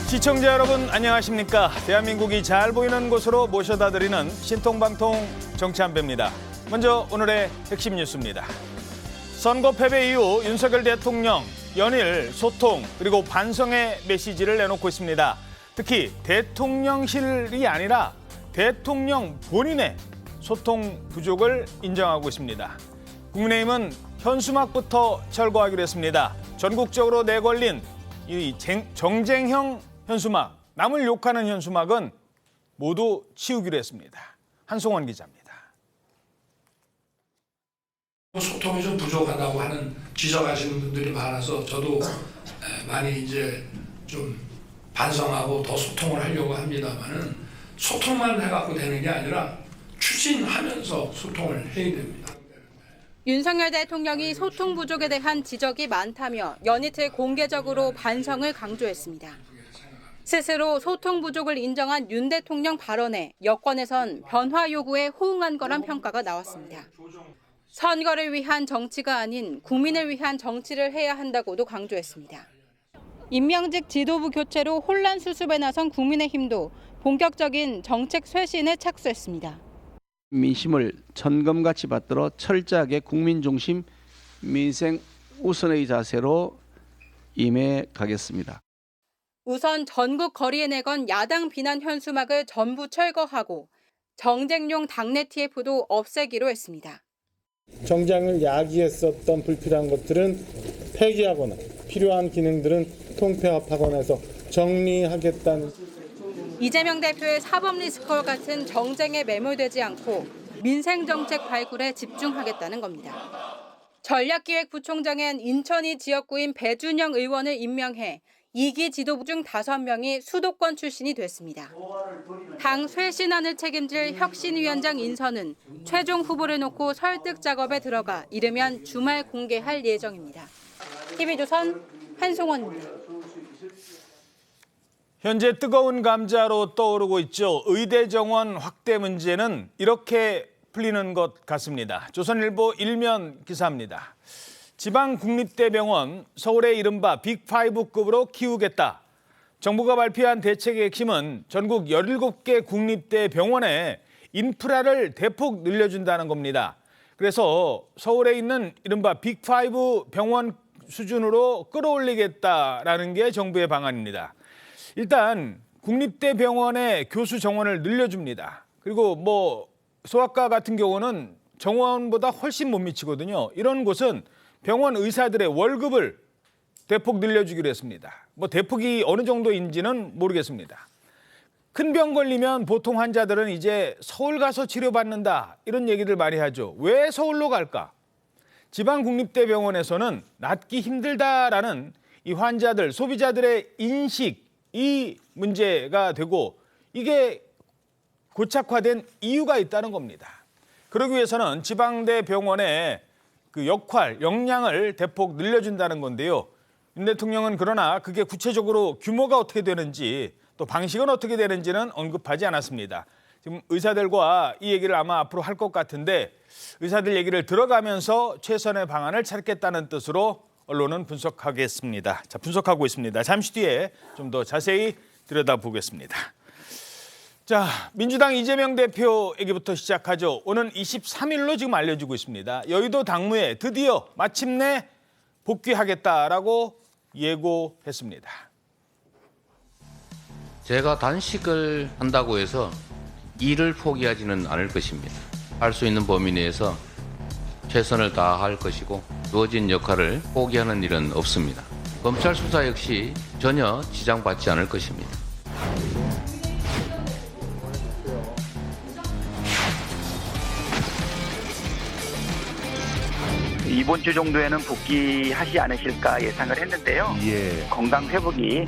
시청자 여러분 안녕하십니까? 대한민국이 잘 보이는 곳으로 모셔다 드리는 신통방통 정치한배입니다. 먼저 오늘의 핵심 뉴스입니다. 선거 패배 이후 윤석열 대통령 연일 소통 그리고 반성의 메시지를 내놓고 있습니다. 특히 대통령실이 아니라 대통령 본인의 소통 부족을 인정하고 있습니다. 국민의힘은 현수막부터 철거하기로 했습니다. 전국적으로 내걸린 이 정쟁형 현수막, 남을 욕하는 현수막은 모두 치우기로 했습니다. 한송원 기자입니다. 소통이 좀 부족하다고 하는 지적하시는 분들이 많아서 저도 많이 이제 좀 반성하고 더 소통을 하려고 합니다만은 소통만 해갖고 되는 게 아니라 추진하면서 소통을 해야 됩니다. 윤석열 대통령이 소통 부족에 대한 지적이 많다며 연이틀 공개적으로 반성을 강조했습니다. 스스로 소통 부족을 인정한 윤 대통령 발언에 여권에선 변화 요구에 호응한 거란 평가가 나왔습니다. 선거를 위한 정치가 아닌 국민을 위한 정치를 해야 한다고도 강조했습니다. 임명직 지도부 교체로 혼란 수습에 나선 국민의힘도 본격적인 정책 쇄신에 착수했습니다. 민심을 천검같이 받들어 철저하게 국민 중심 민생 우선의 자세로 임해 가겠습니다. 우선 전국 거리에 내건 야당 비난 현수막을 전부 철거하고 정쟁용 당내 TF도 없애기로 했습니다. 정장을 야기했었던 불필요한 것들은 폐기하거나 필요한 기능들은 통폐합하거나 해서 정리하겠다는. 이재명 대표의 사법 리스크와 같은 정쟁에 매몰되지 않고 민생 정책 발굴에 집중하겠다는 겁니다. 전략기획부총장엔 인천이 지역구인 배준영 의원을 임명해 2기 지도부 중 5명이 수도권 출신이 됐습니다. 당 쇄신안을 책임질 혁신위원장 인선은 최종 후보를 놓고 설득 작업에 들어가 이르면 주말 공개할 예정입니다. TV조선 한송원입니다. 현재 뜨거운 감자로 떠오르고 있죠. 의대 정원 확대 문제는 이렇게 풀리는 것 같습니다. 조선일보 일면 기사입니다. 지방국립대병원 서울의 이른바 빅5급으로 키우겠다. 정부가 발표한 대책의 핵심은 전국 17개 국립대 병원의 인프라를 대폭 늘려준다는 겁니다. 그래서 서울에 있는 이른바 빅5 병원 수준으로 끌어올리겠다라는 게 정부의 방안입니다. 일단 국립대 병원의 교수 정원을 늘려줍니다. 그리고 소아과 같은 경우는 정원보다 훨씬 못 미치거든요. 이런 곳은 병원 의사들의 월급을 대폭 늘려주기로 했습니다. 대폭이 어느 정도인지는 모르겠습니다. 큰 병 걸리면 보통 환자들은 이제 서울 가서 치료받는다 이런 얘기를 많이 하죠. 왜 서울로 갈까? 지방국립대병원에서는 낫기 힘들다라는 이 환자들, 소비자들의 인식이 문제가 되고 이게 고착화된 이유가 있다는 겁니다. 그러기 위해서는 지방대 병원의 그 역할, 역량을 대폭 늘려준다는 건데요. 윤 대통령은 그러나 그게 구체적으로 규모가 어떻게 되는지 또 방식은 어떻게 되는지는 언급하지 않았습니다. 지금 의사들과 이 얘기를 아마 앞으로 할 것 같은데 의사들 얘기를 들어가면서 최선의 방안을 찾겠다는 뜻으로 언론은 분석하겠습니다. 자, 분석하고 있습니다. 잠시 뒤에 좀 더 자세히 들여다보겠습니다. 자, 민주당 이재명 대표 얘기부터 시작하죠. 오는 23일로 지금 알려지고 있습니다. 여의도 당무에 드디어 마침내 복귀하겠다라고 예고했습니다. 제가 단식을 한다고 해서 일을 포기하지는 않을 것입니다. 할 수 있는 범위 내에서 최선을 다할 것이고 주어진 역할을 포기하는 일은 없습니다. 검찰 수사 역시 전혀 지장받지 않을 것입니다. 이번 주 정도에는 복귀하지 않으실까 예상을 했는데요. 건강 회복이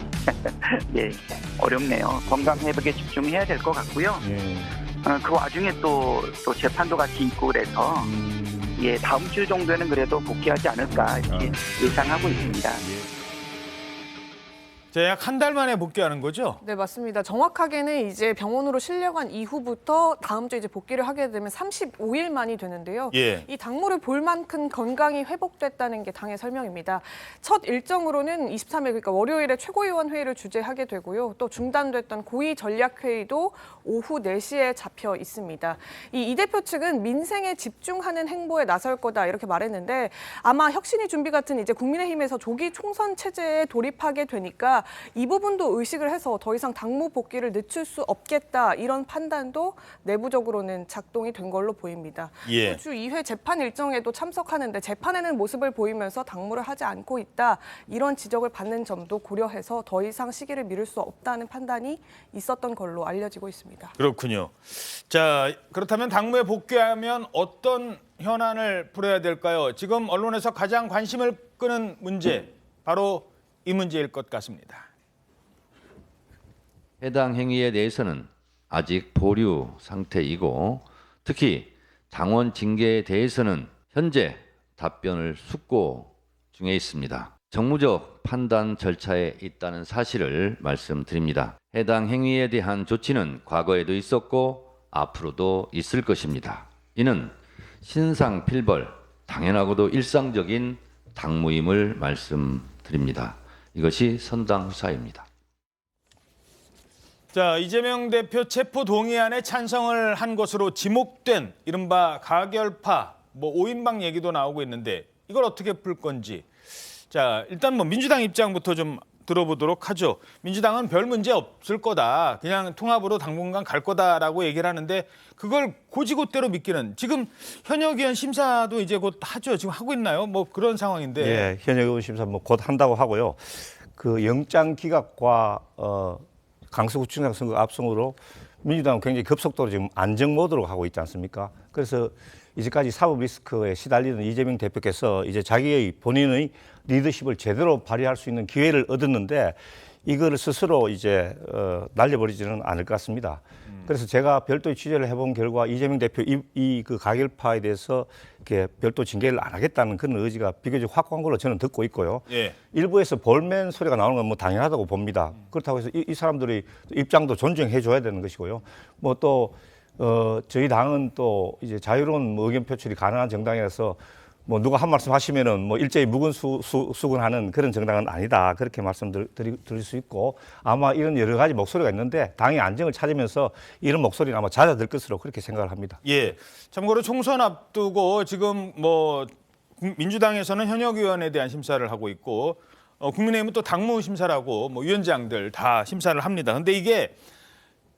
어렵네요. 건강 회복에 집중해야 될 것 같고요. 그 와중에 또 재판도 같이 있고 그래서 다음 주 정도에는 그래도 복귀하지 않을까 이렇게 예상하고 있습니다. 자, 약 한 달 만에 복귀하는 거죠? 네, 맞습니다. 정확하게는 이제 병원으로 실려간 이후부터 다음 주 이제 복귀를 하게 되면 35일 만이 되는데요. 예. 이 당무를 볼 만큼 건강이 회복됐다는 게 당의 설명입니다. 첫 일정으로는 23일 그러니까 월요일에 최고위원 회의를 주재하게 되고요. 또 중단됐던 고위 전략 회의도 오후 4시에 잡혀 있습니다. 이 대표 측은 민생에 집중하는 행보에 나설 거다 이렇게 말했는데 아마 혁신위 준비 같은 이제 국민의힘에서 조기 총선 체제에 돌입하게 되니까 이 부분도 의식을 해서 더 이상 당무 복귀를 늦출 수 없겠다 이런 판단도 내부적으로는 작동이 된 걸로 보입니다. 예. 주 2회 재판 일정에도 참석하는데 재판에는 모습을 보이면서 당무를 하지 않고 있다 이런 지적을 받는 점도 고려해서 더 이상 시기를 미룰 수 없다는 판단이 있었던 걸로 알려지고 있습니다. 그렇군요. 자, 그렇다면 당무에 복귀하면 어떤 현안을 풀어야 될까요? 지금 언론에서 가장 관심을 끄는 문제, 바로 이 문제일 것 같습니다. 해당 행위에 대해서는 아직 보류 상태이고 특히 당원 징계에 대해서는 현재 답변을 숙고 중에 있습니다. 정무적 판단 절차에 있다는 사실을 말씀드립니다. 해당 행위에 대한 조치는 과거에도 있었고 앞으로도 있을 것입니다. 이는 신상필벌, 당연하고도 일상적인 당무임을 말씀드립니다. 이것이 선당후사입니다. 자, 이재명 대표 체포 동의안에 찬성을 한 것으로 지목된 이른바 가결파, 5인방 얘기도 나오고 있는데 이걸 어떻게 풀 건지. 자, 일단 민주당 입장부터 좀 들어보도록 하죠. 민주당은 별 문제 없을 거다. 그냥 통합으로 당분간 갈 거다라고 얘기를 하는데 그걸 곧이곧대로 믿기는 지금 현역 의원 심사도 이제 곧 하죠. 지금 하고 있나요? 그런 상황인데. 예, 현역 의원 심사 곧 한다고 하고요. 그 영장 기각과 강서구청장 선거 압승으로 민주당은 굉장히 급속도로 지금 안정 모드로 가고 있지 않습니까? 그래서 이제까지 사법 리스크에 시달리는 이재명 대표께서 이제 자기의 본인의 리더십을 제대로 발휘할 수 있는 기회를 얻었는데 이거를 스스로 이제 날려버리지는 않을 것 같습니다. 그래서 제가 별도의 취재를 해본 결과 이재명 대표 그 가결파에 대해서 이렇게 별도 징계를 안 하겠다는 그런 의지가 비교적 확고한 걸로 저는 듣고 있고요. 예. 일부에서 볼멘 소리가 나오는 건 당연하다고 봅니다. 그렇다고 해서 이 사람들의 입장도 존중해 줘야 되는 것이고요. 또 저희 당은 또 이제 자유로운 의견 표출이 가능한 정당이라서 누가 한 말씀 하시면은 일제히 묵은 수군하는 그런 정당은 아니다. 그렇게 말씀드릴 수 있고 아마 이런 여러 가지 목소리가 있는데 당이 안정을 찾으면서 이런 목소리는 아마 잦아들 것으로 그렇게 생각을 합니다. 예. 참고로 총선 앞두고 지금 민주당에서는 현역 의원에 대한 심사를 하고 있고 국민의힘은 또 당무 심사라고 위원장들 다 심사를 합니다. 근데 이게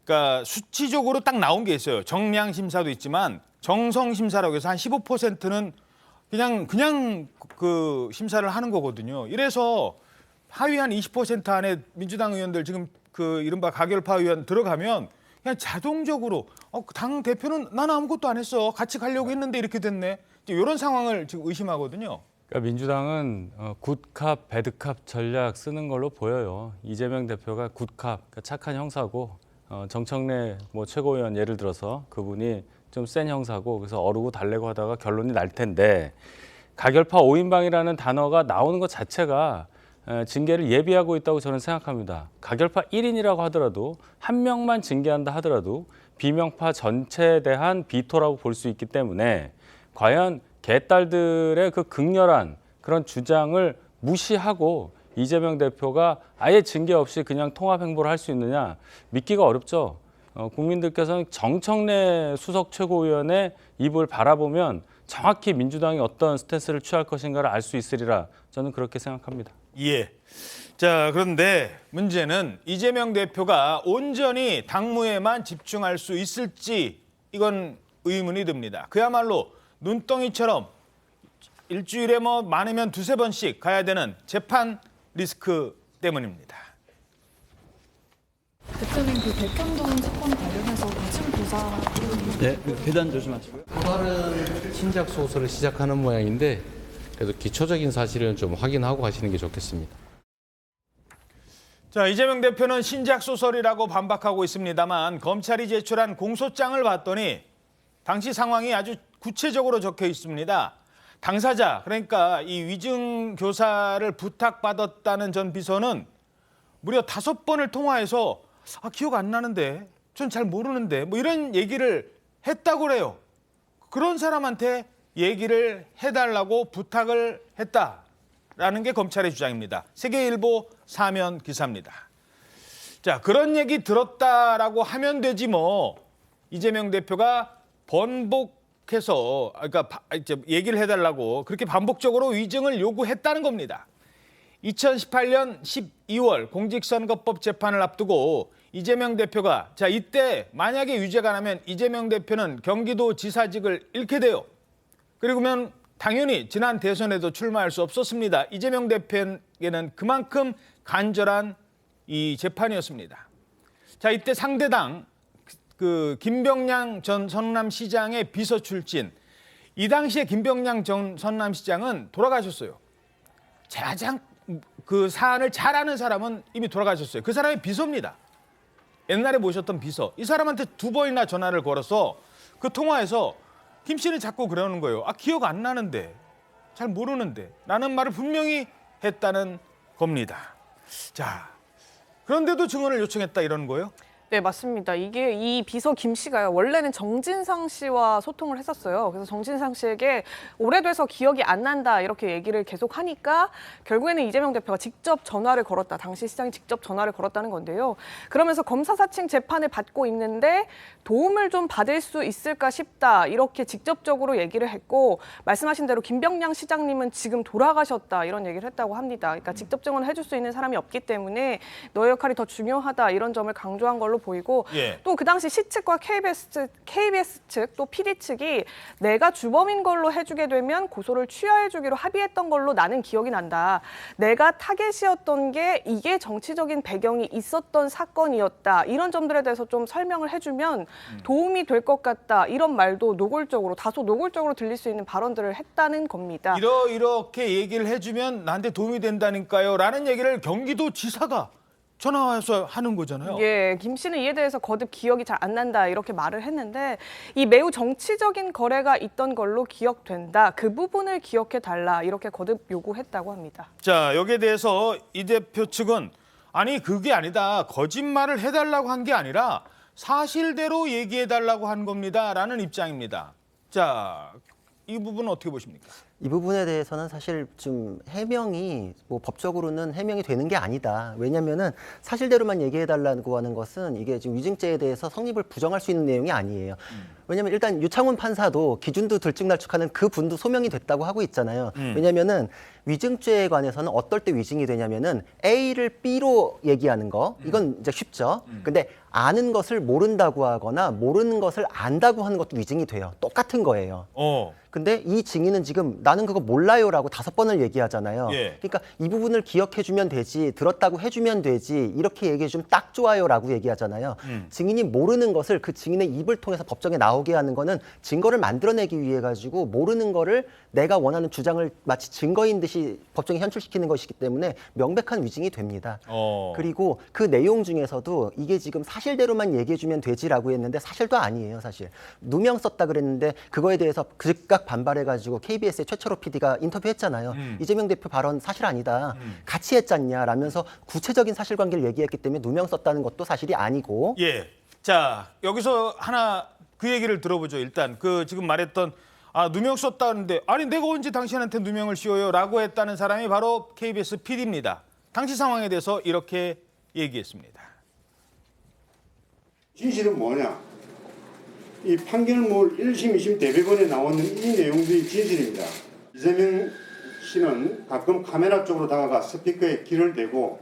그러니까 수치적으로 딱 나온 게 있어요. 정량 심사도 있지만 정성 심사라고 해서 한 15%는 그냥 그 심사를 하는 거거든요. 이래서 하위 한 20% 안에 민주당 의원들 지금 그 이른바 가결파 의원 들어가면 그냥 자동적으로 당 대표는 나는 아무것도 안 했어. 같이 가려고 했는데 이렇게 됐네. 이런 상황을 지금 의심하거든요. 그러니까 민주당은 굿캅, 배드캅 전략 쓰는 걸로 보여요. 이재명 대표가 굿캅, 그러니까 착한 형사고 정청래 최고위원 예를 들어서 그분이 좀 센 형사고 그래서 어르고 달래고 하다가 결론이 날 텐데 가결파 5인방이라는 단어가 나오는 것 자체가 징계를 예비하고 있다고 저는 생각합니다. 가결파 1인이라고 하더라도 한 명만 징계한다 하더라도 비명파 전체에 대한 비토라고 볼 수 있기 때문에 과연 개딸들의 그 극렬한 그런 주장을 무시하고 이재명 대표가 아예 징계 없이 그냥 통합 행보를 할 수 있느냐 믿기가 어렵죠. 국민들께서는 정청래 수석 최고위원의 입을 바라보면 정확히 민주당이 어떤 스탠스를 취할 것인가를 알 수 있으리라 저는 그렇게 생각합니다. 예. 자, 그런데 문제는 이재명 대표가 온전히 당무에만 집중할 수 있을지 이건 의문이 듭니다. 그야말로 눈덩이처럼 일주일에 많으면 2-3번씩 가야 되는 재판 리스크 때문입니다. 대표님 그 백현동 사건 관련해서 무슨 조사? 네, 계단 조심하시고요. 또 다른 신작 소설을 시작하는 모양인데 그래도 기초적인 사실은 좀 확인하고 가시는 게 좋겠습니다. 자, 이재명 대표는 신작 소설이라고 반박하고 있습니다만 검찰이 제출한 공소장을 봤더니 당시 상황이 아주 구체적으로 적혀 있습니다. 당사자, 그러니까 이 위증 교사를 부탁받았다는 전 비서는 무려 5번을 통화해서 기억 안 나는데, 전 잘 모르는데 뭐 이런 얘기를 했다고 그래요. 그런 사람한테 얘기를 해달라고 부탁을 했다라는 게 검찰의 주장입니다. 세계일보 사면 기사입니다. 자, 그런 얘기 들었다라고 하면 되지 뭐. 이재명 대표가 번복해서 얘기를 해달라고 그렇게 반복적으로 위증을 요구했다는 겁니다. 2018년 12월 공직선거법 재판을 앞두고 이재명 대표가 이때 만약에 유죄가 나면 이재명 대표는 경기도지사직을 잃게 돼요. 그리고면 당연히 지난 대선에도 출마할 수 없었습니다. 이재명 대표에게는 그만큼 간절한 이 재판이었습니다. 이때 상대당 김병량 전 성남시장의 비서 출신, 이 당시에 김병량 전 성남시장은 돌아가셨어요. 가장 그 사안을 잘 아는 사람은 이미 돌아가셨어요. 그 사람이 비서입니다. 옛날에 모셨던 비서. 이 사람한테 2번이나 전화를 걸어서 그 통화에서 김 씨는 자꾸 그러는 거예요. 기억 안 나는데, 잘 모르는데 라는 말을 분명히 했다는 겁니다. 자, 그런데도 증언을 요청했다 이러는 거예요? 네, 맞습니다. 이게 이 비서 김 씨가요, 원래는 정진상 씨와 소통을 했었어요. 그래서 정진상 씨에게 오래돼서 기억이 안 난다 이렇게 얘기를 계속 하니까 결국에는 이재명 대표가 직접 전화를 걸었다. 당시 시장이 직접 전화를 걸었다는 건데요. 그러면서 검사 사칭 재판을 받고 있는데 도움을 좀 받을 수 있을까 싶다. 이렇게 직접적으로 얘기를 했고, 말씀하신 대로 김병량 시장님은 지금 돌아가셨다 이런 얘기를 했다고 합니다. 그러니까 직접 증언을 해줄 수 있는 사람이 없기 때문에 너의 역할이 더 중요하다 이런 점을 강조한 걸로 보이고, 또 그 당시 시 측과 KBS 측 또 PD 측이 내가 주범인 걸로 해주게 되면 고소를 취하해주기로 합의했던 걸로 나는 기억이 난다. 내가 타겟이었던 게 이게 정치적인 배경이 있었던 사건이었다. 이런 점들에 대해서 좀 설명을 해주면 도움이 될 것 같다. 이런 말도 다소 노골적으로 들릴 수 있는 발언들을 했다는 겁니다. 이렇게 얘기를 해주면 나한테 도움이 된다니까요 라는 얘기를 경기도지사가 전화와서 하는 거잖아요. 예, 김 씨는 이에 대해서 거듭 기억이 잘 안 난다 이렇게 말을 했는데, 이 매우 정치적인 거래가 있던 걸로 기억된다. 그 부분을 기억해 달라 이렇게 거듭 요구했다고 합니다. 자, 여기에 대해서 이 대표 측은 그게 아니다. 거짓말을 해달라고 한 게 아니라 사실대로 얘기해달라고 한 겁니다라는 입장입니다. 자, 이 부분은 어떻게 보십니까? 이 부분에 대해서는 사실 좀 해명이 법적으로는 해명이 되는 게 아니다. 왜냐면은 사실대로만 얘기해달라고 하는 것은 이게 지금 위증죄에 대해서 성립을 부정할 수 있는 내용이 아니에요. 왜냐면 일단 유창훈 판사도 기준도 들쭉날쭉하는 그 분도 소명이 됐다고 하고 있잖아요. 왜냐면은 위증죄에 관해서는 어떨 때 위증이 되냐면은 A를 B로 얘기하는 거, 이건 이제 쉽죠. 근데 아는 것을 모른다고 하거나 모르는 것을 안다고 하는 것도 위증이 돼요. 똑같은 거예요. 근데 이 증인은 지금 나는 그거 몰라요라고 5번을 얘기하잖아요. 그러니까 이 부분을 기억해주면 되지, 들었다고 해주면 되지, 이렇게 얘기해주면 딱 좋아요라고 얘기하잖아요. 증인이 모르는 것을 그 증인의 입을 통해서 법정에 나오게 하는 거는 증거를 만들어내기 위해 가지고 모르는 거를 내가 원하는 주장을 마치 증거인 듯이 법정에 현출시키는 것이기 때문에 명백한 위증이 됩니다. 그리고 그 내용 중에서도 이게 지금 사실대로만 얘기해주면 되지라고 했는데 사실도 아니에요, 사실. 누명 썼다 그랬는데 그거에 대해서 즉각 반발해가지고 KBS의 최철호 PD가 인터뷰했잖아요. 이재명 대표 발언 사실 아니다. 같이 했잖냐 라면서 구체적인 사실관계를 얘기했기 때문에 누명 썼다는 것도 사실이 아니고. 예. 자, 여기서 하나 그 얘기를 들어보죠. 일단 지금 말했던 누명 썼다는데 내가 언제 당신한테 누명을 씌워요 라고 했다는 사람이 바로 KBS PD입니다. 당시 상황에 대해서 이렇게 얘기했습니다. 진실은 뭐냐? 이 판결문 1심, 2심 대법원에 나오는 이 내용들이 진실입니다. 이재명 씨는 가끔 카메라 쪽으로 다가가 스피커에 귀를 대고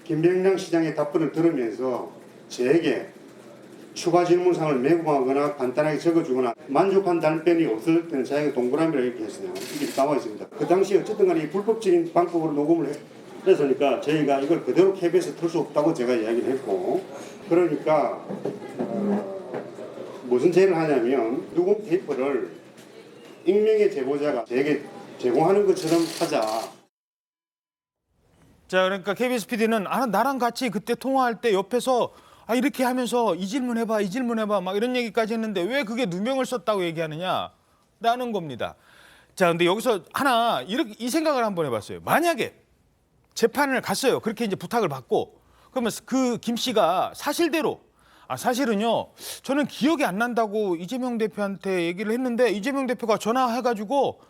김병량 시장의 답변을 들으면서 저에게 추가 질문사항을 메모하거나 간단하게 적어주거나 만족한 답변이 없을 때는 자기가 동그라미를 이렇게 했어요. 이게 나와 있습니다. 그 당시에 어쨌든 간에 이 불법적인 방법으로 녹음을 했으니까 저희가 이걸 그대로 KBS에 틀 수 없다고 제가 이야기를 했고, 그러니까 무슨 죄를 하냐면 녹음 테이프를 익명의 제보자가 저에게 제공하는 것처럼 하자. 자, 그러니까 KBS PD는 나랑 같이 그때 통화할 때 옆에서 이렇게 하면서 이 질문 해봐 막 이런 얘기까지 했는데 왜 그게 누명을 썼다고 얘기하느냐라는 겁니다. 자, 근데 여기서 이 생각을 한번 해봤어요. 만약에 재판을 갔어요. 그렇게 이제 부탁을 받고 그러면 그 김 씨가 사실대로 사실은요 저는 기억이 안 난다고 이재명 대표한테 얘기를 했는데 이재명 대표가 전화해가지고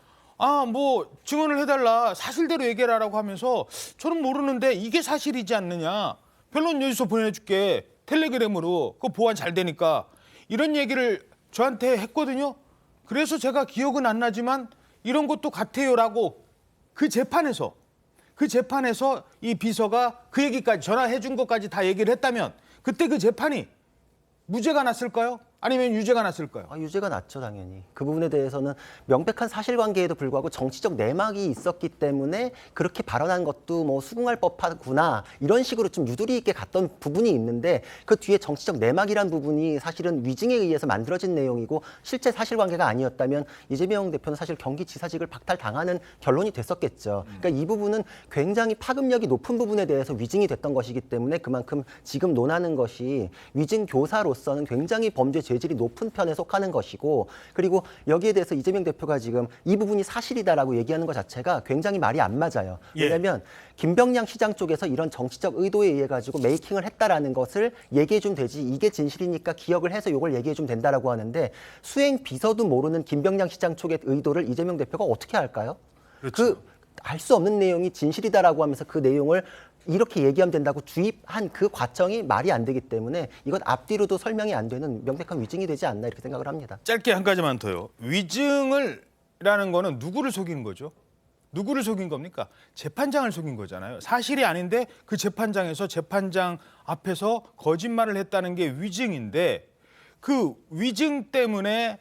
뭐 증언을 해달라 사실대로 얘기하라고 하면서 저는 모르는데 이게 사실이지 않느냐 변론 여지서 보내줄게 텔레그램으로 그거 보안 잘 되니까 이런 얘기를 저한테 했거든요. 그래서 제가 기억은 안 나지만 이런 것도 같아요라고 그 재판에서 이 비서가 그 얘기까지 전화해 준 것까지 다 얘기를 했다면 그때 그 재판이 무죄가 났을까요? 아니면 유죄가 났을까요? 유죄가 났죠, 당연히. 그 부분에 대해서는 명백한 사실관계에도 불구하고 정치적 내막이 있었기 때문에 그렇게 발언한 것도 뭐 수긍할 법하구나 이런 식으로 좀 유도리 있게 갔던 부분이 있는데 그 뒤에 정치적 내막이란 부분이 사실은 위증에 의해서 만들어진 내용이고 실제 사실관계가 아니었다면 이재명 대표는 사실 경기지사직을 박탈당하는 결론이 됐었겠죠. 그러니까 이 부분은 굉장히 파급력이 높은 부분에 대해서 위증이 됐던 것이기 때문에 그만큼 지금 논하는 것이 위증 교사로서는 굉장히 범죄 죄질이 높은 편에 속하는 것이고 그리고 여기에 대해서 이재명 대표가 지금 이 부분이 사실이다라고 얘기하는 것 자체가 굉장히 말이 안 맞아요. 왜냐하면 김병량 시장 쪽에서 이런 정치적 의도에 의해 가지고 메이킹을 했다라는 것을 얘기해 주면 되지 이게 진실이니까 기억을 해서 이걸 얘기해 주면 된다라고 하는데 수행 비서도 모르는 김병량 시장 쪽의 의도를 이재명 대표가 어떻게 알까요? 그렇죠. 알 수 없는 내용이 진실이다라고 하면서 그 내용을 이렇게 얘기하면 된다고 주입한 그 과정이 말이 안 되기 때문에 이건 앞뒤로도 설명이 안 되는 명백한 위증이 되지 않나 이렇게 생각을 합니다. 짧게 한 가지만 더요. 위증을라는 거는 누구를 속이는 거죠? 누구를 속인 겁니까? 재판장을 속인 거잖아요. 사실이 아닌데 그 재판장에서 재판장 앞에서 거짓말을 했다는 게 위증인데 그 위증 때문에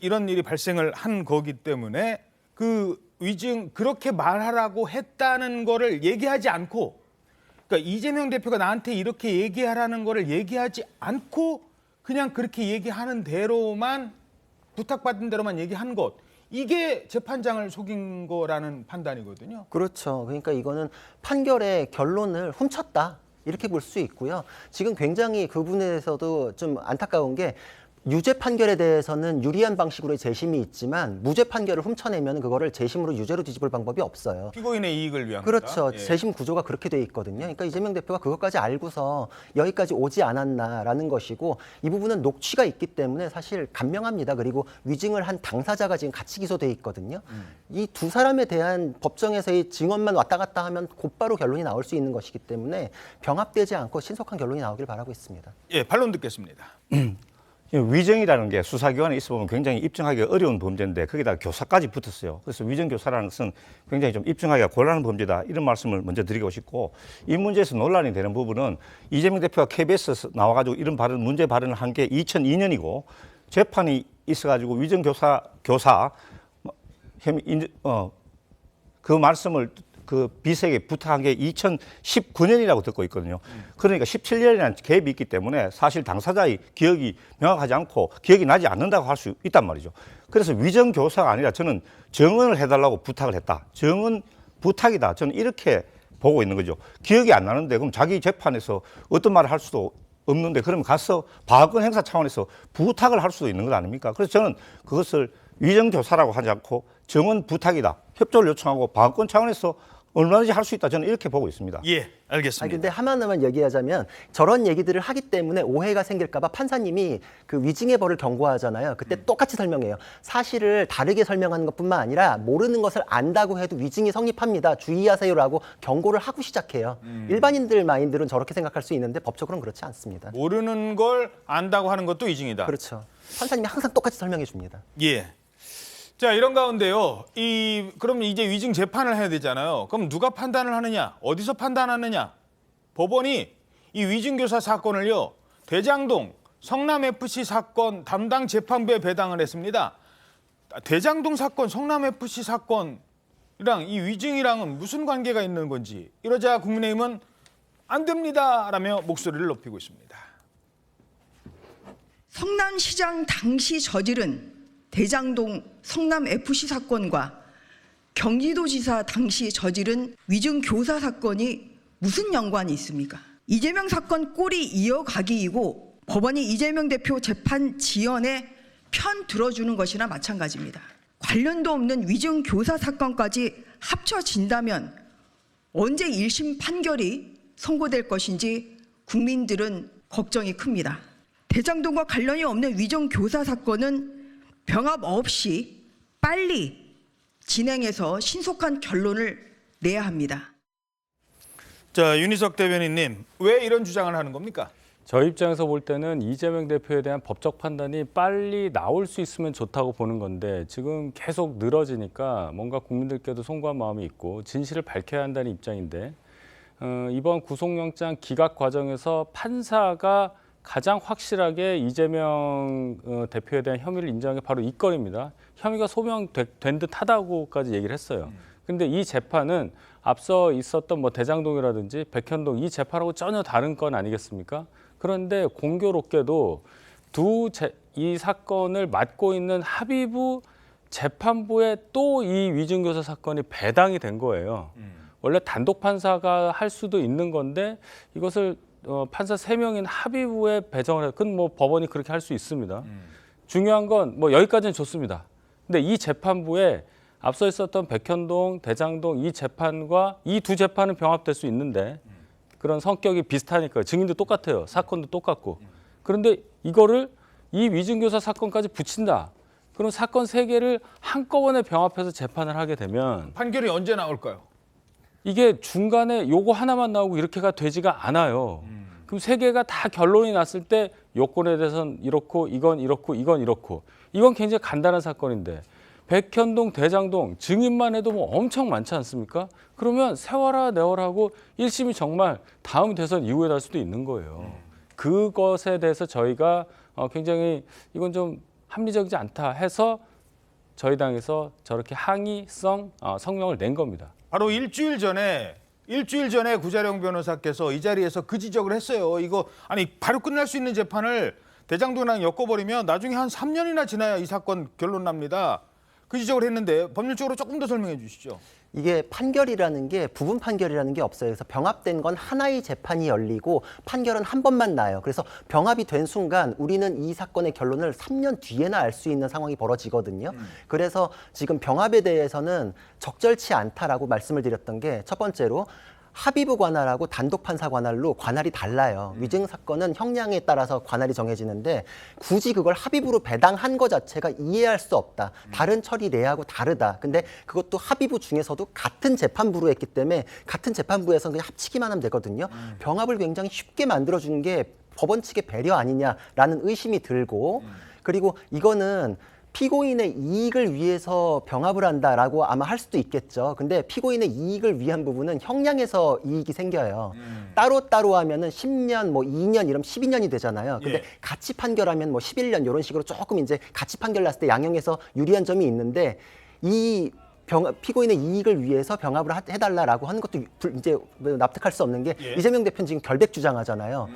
이런 일이 발생을 한 거기 때문에 그 위증 그렇게 말하라고 했다는 거를 얘기하지 않고 그러니까 이재명 대표가 나한테 이렇게 얘기하라는 거를 얘기하지 않고 그냥 그렇게 얘기하는 대로만 부탁받은 대로만 얘기한 것 이게 재판장을 속인 거라는 판단이거든요. 그렇죠. 그러니까 이거는 판결의 결론을 훔쳤다 이렇게 볼 수 있고요. 지금 굉장히 그 부분에서도 좀 안타까운 게 유죄 판결에 대해서는 유리한 방식으로의 재심이 있지만 무죄 판결을 훔쳐내면 그거를 재심으로 유죄로 뒤집을 방법이 없어요. 피고인의 이익을 위한 그렇죠. 거다. 예. 재심 구조가 그렇게 돼 있거든요. 그러니까 이재명 대표가 그것까지 알고서 여기까지 오지 않았나라는 것이고 이 부분은 녹취가 있기 때문에 사실 간명합니다. 그리고 위증을 한 당사자가 지금 같이 기소돼 있거든요. 이 두 사람에 대한 법정에서의 증언만 왔다 갔다 하면 곧바로 결론이 나올 수 있는 것이기 때문에 병합되지 않고 신속한 결론이 나오길 바라고 있습니다. 예, 반론 듣겠습니다. 위증이라는 게 수사기관에 있어보면 굉장히 입증하기 어려운 범죄인데 거기다 교사까지 붙었어요. 그래서 위증교사라는 것은 굉장히 좀 입증하기가 곤란한 범죄다. 이런 말씀을 먼저 드리고 싶고 이 문제에서 논란이 되는 부분은 이재명 대표가 KBS에서 나와가지고 이런 문제 발언을 한 게 2002년이고 재판이 있어가지고 위증교사 그 말씀을 그 비서에게 부탁한 게 2019년이라고 듣고 있거든요. 그러니까 17년이라는 갭이 있기 때문에 사실 당사자의 기억이 명확하지 않고 기억이 나지 않는다고 할 수 있단 말이죠. 그래서 위정 교사가 아니라 저는 증언을 해달라고 부탁을 했다. 증언 부탁이다. 저는 이렇게 보고 있는 거죠. 기억이 안 나는데 그럼 자기 재판에서 어떤 말을 할 수도 없는데 그러면 가서 방어권 행사 차원에서 부탁을 할 수도 있는 것 아닙니까? 그래서 저는 그것을 위정 교사라고 하지 않고 증언 부탁이다. 협조를 요청하고 방어권 차원에서 얼마든지 할 수 있다. 저는 이렇게 보고 있습니다. 예, 알겠습니다. 근데 하나만 얘기하자면 저런 얘기들을 하기 때문에 오해가 생길까 봐 판사님이 그 위증의 벌을 경고하잖아요. 그때 똑같이 설명해요. 사실을 다르게 설명하는 것뿐만 아니라 모르는 것을 안다고 해도 위증이 성립합니다. 주의하세요라고 경고를 하고 시작해요. 일반인들 마인드는 저렇게 생각할 수 있는데 법적으로는 그렇지 않습니다. 모르는 걸 안다고 하는 것도 위증이다. 그렇죠. 판사님이 항상 똑같이 설명해 줍니다. 예. 자, 이런 가운데요. 그럼 이제 위증 재판을 해야 되잖아요. 그럼 누가 판단을 하느냐? 어디서 판단하느냐? 법원이 이 위증교사 사건을요. 대장동 성남FC 사건 담당 재판부에 배당을 했습니다. 대장동 사건, 성남FC 사건이랑 이 위증이랑은 무슨 관계가 있는 건지 이러자 국민의힘은 안 됩니다라며 목소리를 높이고 있습니다. 성남시장 당시 저지른 대장동 성남FC 사건과 경기도지사 당시 저지른 위증교사 사건이 무슨 연관이 있습니까? 이재명 사건 꼴이 이어가기이고 법원이 이재명 대표 재판 지연에 편 들어주는 것이나 마찬가지입니다. 관련도 없는 위증교사 사건까지 합쳐진다면 언제 1심 판결이 선고될 것인지 국민들은 걱정이 큽니다. 대장동과 관련이 없는 위정교사 사건은 병합 없이 빨리 진행해서 신속한 결론을 내야 합니다. 자, 윤희석 대변인님, 왜 이런 주장을 하는 겁니까? 저희 입장에서 볼 때는 이재명 대표에 대한 법적 판단이 빨리 나올 수 있으면 좋다고 보는 건데 지금 계속 늘어지니까 뭔가 국민들께도 송구한 마음이 있고 진실을 밝혀야 한다는 입장인데 이번 구속영장 기각 과정에서 판사가 가장 확실하게 이재명 대표에 대한 혐의를 인정한 게 바로 이 건입니다. 혐의가 소명된 듯하다고까지 얘기를 했어요. 근데 이 재판은 앞서 있었던 뭐 대장동이라든지 백현동 이 재판하고 전혀 다른 건 아니겠습니까? 그런데 공교롭게도 이 사건을 맡고 있는 합의부 재판부에 또 이 위증교사 사건이 배당이 된 거예요. 원래 단독 판사가 할 수도 있는 건데 이것을 판사 3명인 합의부에 배정을 해요. 그건 뭐 법원이 그렇게 할 수 있습니다. 중요한 건 뭐 여기까지는 좋습니다. 근데 이 재판부에 앞서 있었던 백현동, 대장동 이 재판과 이 두 재판은 병합될 수 있는데 그런 성격이 비슷하니까요. 증인도 똑같아요. 사건도 똑같고. 그런데 이거를 이 위증교사 사건까지 붙인다. 그럼 사건 3개를 한꺼번에 병합해서 재판을 하게 되면 판결이 언제 나올까요? 이게 중간에 요거 하나만 나오고 이렇게가 되지가 않아요. 그럼 3개가 다 결론이 났을 때 요건에 대해서는 이렇고 이건 이렇고 이건 이렇고 이건 굉장히 간단한 사건인데 백현동, 대장동 증인만 해도 뭐 엄청 많지 않습니까? 그러면 세워라 내워라고 1심이 정말 다음 대선 이후에 날 수도 있는 거예요. 그것에 대해서 저희가 굉장히 이건 좀 합리적이지 않다 해서 저희 당에서 저렇게 항의성 성명을 낸 겁니다. 바로 일주일 전에 구자룡 변호사께서 이 자리에서 그 지적을 했어요. 이거 아니 바로 끝날 수 있는 재판을 대장동이랑 엮어버리면 나중에 한 3년이나 지나야 이 사건 결론 납니다. 그 지적을 했는데 법률적으로 조금 더 설명해 주시죠. 이게 판결이라는 게 부분 판결이라는 게 없어요. 그래서 병합된 건 하나의 재판이 열리고 판결은 한 번만 나요. 그래서 병합이 된 순간 우리는 이 사건의 결론을 3년 뒤에나 알 수 있는 상황이 벌어지거든요. 그래서 지금 병합에 대해서는 적절치 않다라고 말씀을 드렸던 게 첫 번째로 합의부 관할하고 단독 판사 관할로 관할이 달라요. 위증 사건은 형량에 따라서 관할이 정해지는데 굳이 그걸 합의부로 배당한 것 자체가 이해할 수 없다. 다른 처리 내하고 다르다. 근데 그것도 합의부 중에서도 같은 재판부로 했기 때문에 같은 재판부에서 그냥 합치기만 하면 되거든요. 병합을 굉장히 쉽게 만들어주는 게 법원 측의 배려 아니냐라는 의심이 들고 그리고 이거는 피고인의 이익을 위해서 병합을 한다라고 아마 할 수도 있겠죠. 근데 피고인의 이익을 위한 부분은 형량에서 이익이 생겨요. 따로따로 하면은 10년, 뭐 2년 이러면 12년이 되잖아요. 근데 같이 판결하면 뭐 11년 이런 식으로 조금 이제 같이 판결 났을 때 양형에서 유리한 점이 있는데 이 피고인의 이익을 위해서 병합을 해달라라고 하는 것도 이제 납득할 수 없는 게 이재명 대표는 지금 결백 주장하잖아요.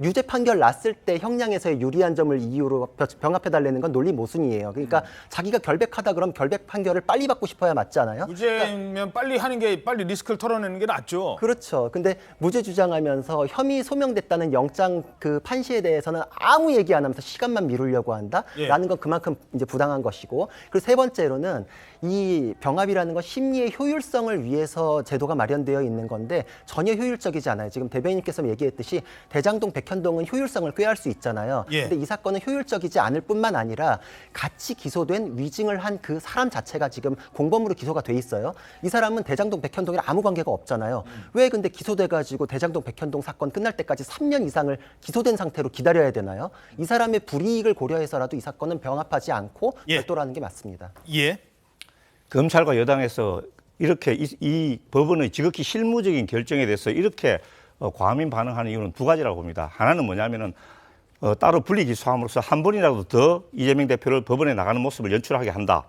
유죄 판결 났을 때 형량에서의 유리한 점을 이유로 병합해달라는 건 논리 모순이에요. 그러니까 자기가 결백하다 그러면 결백 판결을 빨리 받고 싶어야 맞잖아요. 무죄면 그러니까 빨리 하는 게 빨리 리스크를 털어내는 게 낫죠. 그렇죠. 근데 무죄 주장하면서 혐의 소명됐다는 영장 그 판시에 대해서는 아무 얘기 안 하면서 시간만 미루려고 한다라는 건 그만큼 이제 부당한 것이고 그리고 세 번째로는 이 병합이라는 건 심리의 효율성을 위해서 제도가 마련되어 있는 건데 전혀 효율적이지 않아요. 지금 대변인께서 얘기했듯이 대장동, 백현동은 효율성을 꾀할 수 있잖아요. 근데 이 사건은 효율적이지 않을 뿐만 아니라 같이 기소된 위증을 한 그 사람 자체가 지금 공범으로 기소가 돼 있어요. 이 사람은 대장동, 백현동이랑 아무 관계가 없잖아요. 왜 근데 기소돼가지고 대장동, 백현동 사건 끝날 때까지 3년 이상을 기소된 상태로 기다려야 되나요? 이 사람의 불이익을 고려해서라도 이 사건은 병합하지 않고 별도라는 게 맞습니다. 검찰과 여당에서 이렇게 이 법원의 지극히 실무적인 결정에 대해서 이렇게 과민 반응하는 이유는 두 가지라고 봅니다. 하나는 뭐냐면은 따로 분리 기소함으로써 한 번이라도 더 이재명 대표를 법원에 나가는 모습을 연출하게 한다.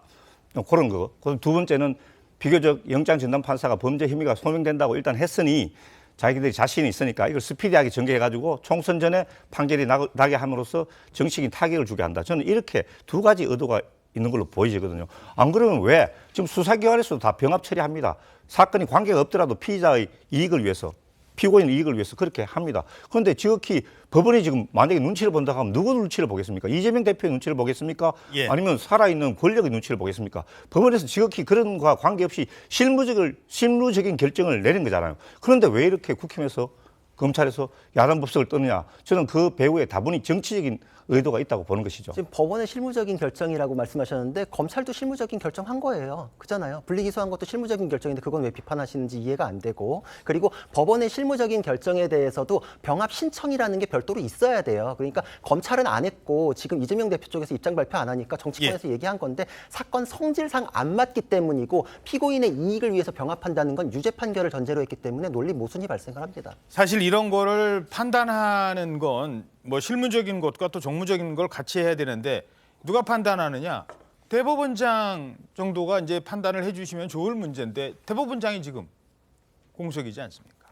그런 거. 그리고 두 번째는 비교적 영장전담판사가 범죄 혐의가 소명된다고 일단 했으니 자기들이 자신이 있으니까 이걸 스피디하게 전개해가지고 총선 전에 판결이 나게 함으로써 정치적인 타격을 주게 한다. 저는 이렇게 두 가지 의도가 있는 걸로 보이지거든요. 안 그러면 왜? 지금 수사기관에서도 다 병합 처리합니다. 사건이 관계가 없더라도 피의자의 이익을 위해서. 피고인 이익을 위해서 그렇게 합니다. 그런데 지극히 법원이 지금 만약에 눈치를 본다고 하면 누구 눈치를 보겠습니까? 이재명 대표의 눈치를 보겠습니까? 예. 아니면 살아있는 권력의 눈치를 보겠습니까? 법원에서 지극히 그런 거와 관계없이 실무적인 결정을 내린 거잖아요. 그런데 왜 이렇게 국힘에서 검찰에서 야당 법석을 떠느냐? 저는 그 배후에 다분히 정치적인 의도가 있다고 보는 것이죠. 지금 법원의 실무적인 결정이라고 말씀하셨는데 검찰도 실무적인 결정한 거예요. 그잖아요. 분리기소한 것도 실무적인 결정인데 그건 왜 비판하시는지 이해가 안 되고, 그리고 법원의 실무적인 결정에 대해서도 병합 신청이라는 게 별도로 있어야 돼요. 그러니까 검찰은 안 했고 지금 이재명 대표 쪽에서 입장 발표 안 하니까 정치권에서 얘기한 건데 사건 성질상 안 맞기 때문이고 피고인의 이익을 위해서 병합한다는 건 유죄 판결을 전제로 했기 때문에 논리 모순이 발생을 합니다. 사실 이런 거를 판단하는 건 뭐 실무적인 것과 또 정무적인 걸 같이 해야 되는데 누가 판단하느냐? 대법원장 정도가 이제 판단을 해주시면 좋을 문제인데 대법원장이 지금 공석이지 않습니까?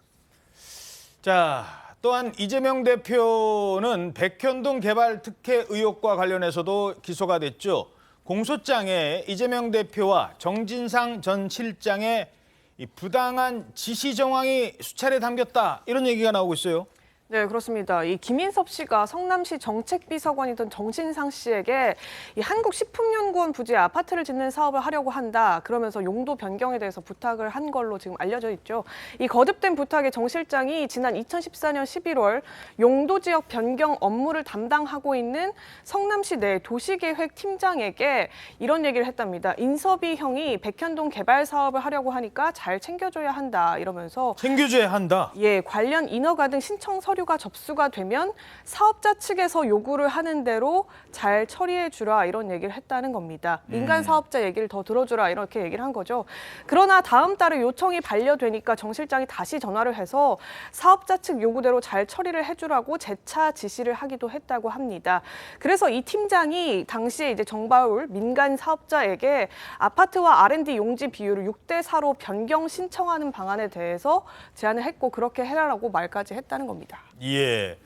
자, 또한 이재명 대표는 백현동 개발 특혜 의혹과 관련해서도 기소가 됐죠. 공소장에 이재명 대표와 정진상 전 실장의 이 부당한 지시 정황이 수차례 담겼다, 이런 얘기가 나오고 있어요. 네, 그렇습니다. 이 김인섭 씨가 성남시 정책비서관이던 정진상 씨에게 이 한국식품연구원 부지에 아파트를 짓는 사업을 하려고 한다, 그러면서 용도 변경에 대해서 부탁을 한 걸로 지금 알려져 있죠. 이 거듭된 부탁에 정 실장이 지난 2014년 11월 용도 지역 변경 업무를 담당하고 있는 성남시 내 도시계획 팀장에게 이런 얘기를 했답니다. 인섭이 형이 백현동 개발 사업을 하려고 하니까 잘 챙겨줘야 한다, 이러면서 챙겨줘야 한다. 예, 관련 인허가 등 신청 서류가 접수가 되면 사업자 측에서 요구를 하는 대로 잘 처리해 주라, 이런 얘기를 했다는 겁니다. 민간 사업자 얘기를 더 들어주라, 이렇게 얘기를 한 거죠. 그러나 다음 달에 요청이 반려되니까 정 실장이 다시 전화를 해서 사업자 측 요구대로 잘 처리를 해주라고 재차 지시를 하기도 했다고 합니다. 그래서 이 팀장이 당시에 이제 정바울 민간 사업자에게 아파트와 R&D 용지 비율을 6대4로 변경 신청하는 방안에 대해서 제안을 했고 그렇게 해라라고 말까지 했다는 겁니다. 예.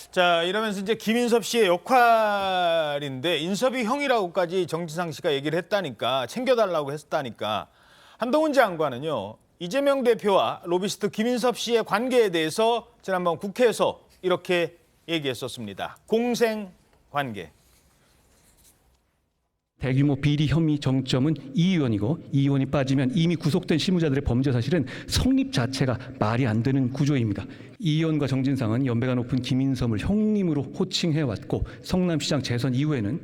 자, 이러면서 이제 김인섭 씨의 역할인데 인섭이 형이라고까지 정진상 씨가 얘기를 했다니까, 챙겨달라고 했다니까, 한동훈 장관은요, 이재명 대표와 로비스트 김인섭 씨의 관계에 대해서 지난번 국회에서 이렇게 얘기했었습니다. 공생 관계. 대규모 비리 혐의 정점은 이 의원이고, 이 의원이 빠지면 이미 구속된 실무자들의 범죄 사실은 성립 자체가 말이 안 되는 구조입니다. 이 의원과 정진상은 연배가 높은 김인섭을 형님으로 호칭해왔고, 성남시장 재선 이후에는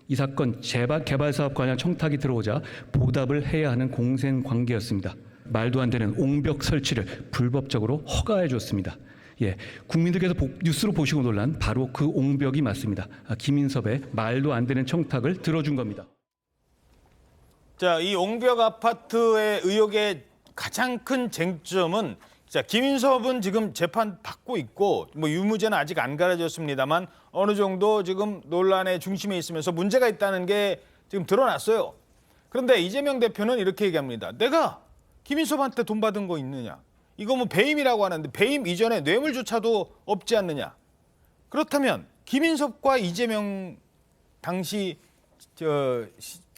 이 사건 개발 사업 관련 청탁이 들어오자 보답을 해야 하는 공생 관계였습니다. 말도 안 되는 옹벽 설치를 불법적으로 허가해줬습니다. 예, 국민들께서 뉴스로 보시고 놀란 바로 그 옹벽이 맞습니다. 김인섭의 말도 안 되는 청탁을 들어준 겁니다. 자, 이 옹벽 아파트의 의혹의 가장 큰 쟁점은, 자, 김인섭은 지금 재판 받고 있고 뭐 유무죄는 아직 안 가려졌습니다만 어느 정도 지금 논란의 중심에 있으면서 문제가 있다는 게 지금 드러났어요. 그런데 이재명 대표는 이렇게 얘기합니다. 내가 김인섭한테 돈 받은 거 있느냐? 이거 뭐 배임이라고 하는데 배임 이전에 뇌물조차도 없지 않느냐? 그렇다면 김인섭과 이재명 당시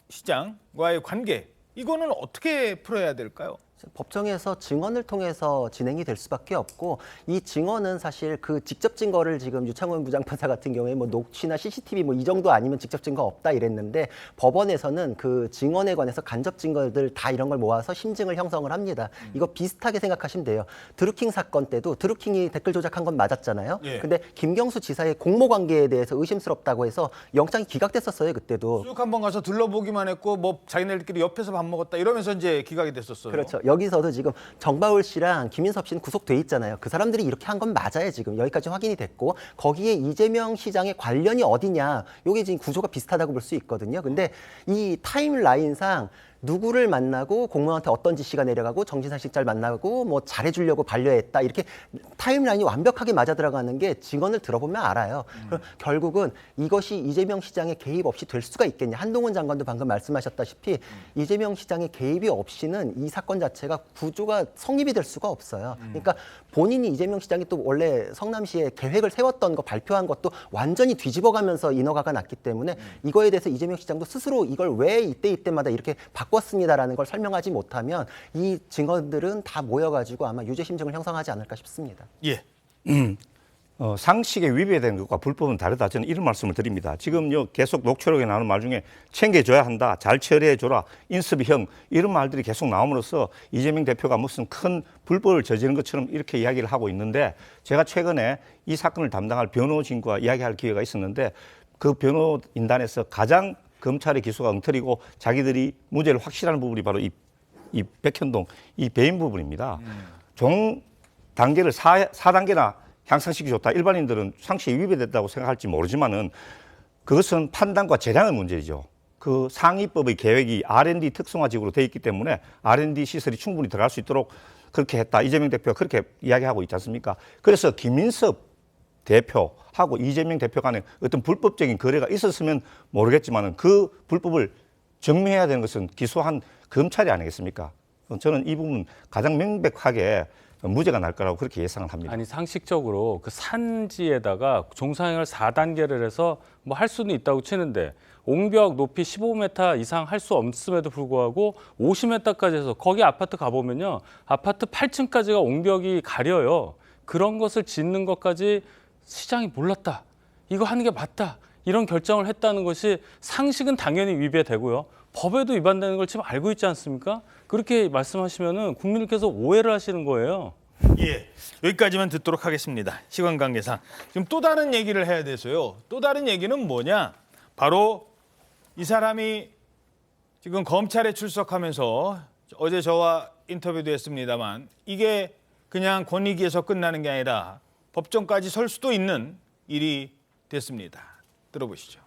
시장과의 관계, 이거는 어떻게 풀어야 될까요? 법정에서 증언을 통해서 진행이 될 수밖에 없고, 이 증언은 사실 그 직접 증거를 지금 유창훈 부장판사 같은 경우에 뭐 녹취나 CCTV 뭐 이 정도 아니면 직접 증거 없다 이랬는데, 법원에서는 그 증언에 관해서 간접 증거들 다 이런 걸 모아서 심증을 형성을 합니다. 이거 비슷하게 생각하시면 돼요. 드루킹 사건 때도 드루킹이 댓글 조작한 건 맞았잖아요. 예. 근데 김경수 지사의 공모 관계에 대해서 의심스럽다고 해서 영장이 기각됐었어요, 그때도. 쭉 한번 가서 둘러보기만 했고 뭐 자기네들끼리 옆에서 밥 먹었다 이러면서 이제 기각이 됐었어요. 그렇죠. 여기서도 지금 정바울 씨랑 김인섭 씨는 구속돼 있잖아요. 그 사람들이 이렇게 한 건 맞아요. 지금 여기까지 확인이 됐고, 거기에 이재명 시장의 관련이 어디냐, 이게 지금 구조가 비슷하다고 볼 수 있거든요. 근데 이 타임라인상 누구를 만나고 공무원한테 어떤 지시가 내려가고 정진상 실장을 만나고 뭐 잘해주려고 반려했다, 이렇게 타임라인이 완벽하게 맞아 들어가는 게 증언을 들어보면 알아요. 그럼 결국은 이것이 이재명 시장의 개입 없이 될 수가 있겠냐. 한동훈 장관도 방금 말씀하셨다시피 이재명 시장의 개입이 없이는 이 사건 자체가 구조가 성립이 될 수가 없어요. 그러니까 본인이 이재명 시장이 또 원래 성남시에 계획을 세웠던 거 발표한 것도 완전히 뒤집어가면서 인허가가 났기 때문에 이거에 대해서 이재명 시장도 스스로 이걸 왜 이때마다 이렇게 바꾸고 바꿨습니다라는 걸 설명하지 못하면 이 증언들은 다 모여가지고 아마 유죄 심증을 형성하지 않을까 싶습니다. 예. 상식에 위배되는 것과 불법은 다르다. 저는 이런 말씀을 드립니다. 지금요 계속 녹취록에 나오는 말 중에 챙겨줘야 한다, 잘 처리해줘라, 인습형 이런 말들이 계속 나옴으로써 이재명 대표가 무슨 큰 불법을 저지른 것처럼 이렇게 이야기를 하고 있는데, 제가 최근에 이 사건을 담당할 변호진과 이야기할 기회가 있었는데 그 변호인단에서 가장 검찰의 기소가 엉터리고 자기들이 무죄를 확실한 부분이 바로 이 백현동 이 배임 부분입니다. 종 단계를 4단계나 향상시키 좋다. 일반인들은 상식에 위배됐다고 생각할지 모르지만은 그것은 판단과 재량의 문제이죠. 그 상위법의 계획이 R&D 특성화직으로 되어 있기 때문에 R&D 시설이 충분히 들어갈 수 있도록 그렇게 했다. 이재명 대표가 그렇게 이야기하고 있지 않습니까? 그래서 김인섭 대표하고 이재명 대표 간에 어떤 불법적인 거래가 있었으면 모르겠지만은 그 불법을 증명해야 되는 것은 기소한 검찰이 아니겠습니까? 저는 이 부분 가장 명백하게 무죄가 날 거라고 그렇게 예상을 합니다. 아니 상식적으로 그 산지에다가 종상형을 4단계를 해서 뭐 할 수는 있다고 치는데 옹벽 높이 15m 이상 할 수 없음에도 불구하고 50m까지 해서 거기 아파트 가보면요. 아파트 8층까지가 옹벽이 가려요. 그런 것을 짓는 것까지 시장이 몰랐다. 이거 하는 게 맞다. 이런 결정을 했다는 것이 상식은 당연히 위배되고요. 법에도 위반되는 걸 지금 알고 있지 않습니까? 그렇게 말씀하시면은 국민들께서 오해를 하시는 거예요. 예, 여기까지만 듣도록 하겠습니다. 시간 관계상. 지금 또 다른 얘기를 해야 돼서요. 또 다른 얘기는 뭐냐? 바로 이 사람이 지금 검찰에 출석하면서 어제 저와 인터뷰도 했습니다만 이게 그냥 권익위에서 끝나는 게 아니라 법정까지 설 수도 있는 일이 됐습니다. 들어보시죠.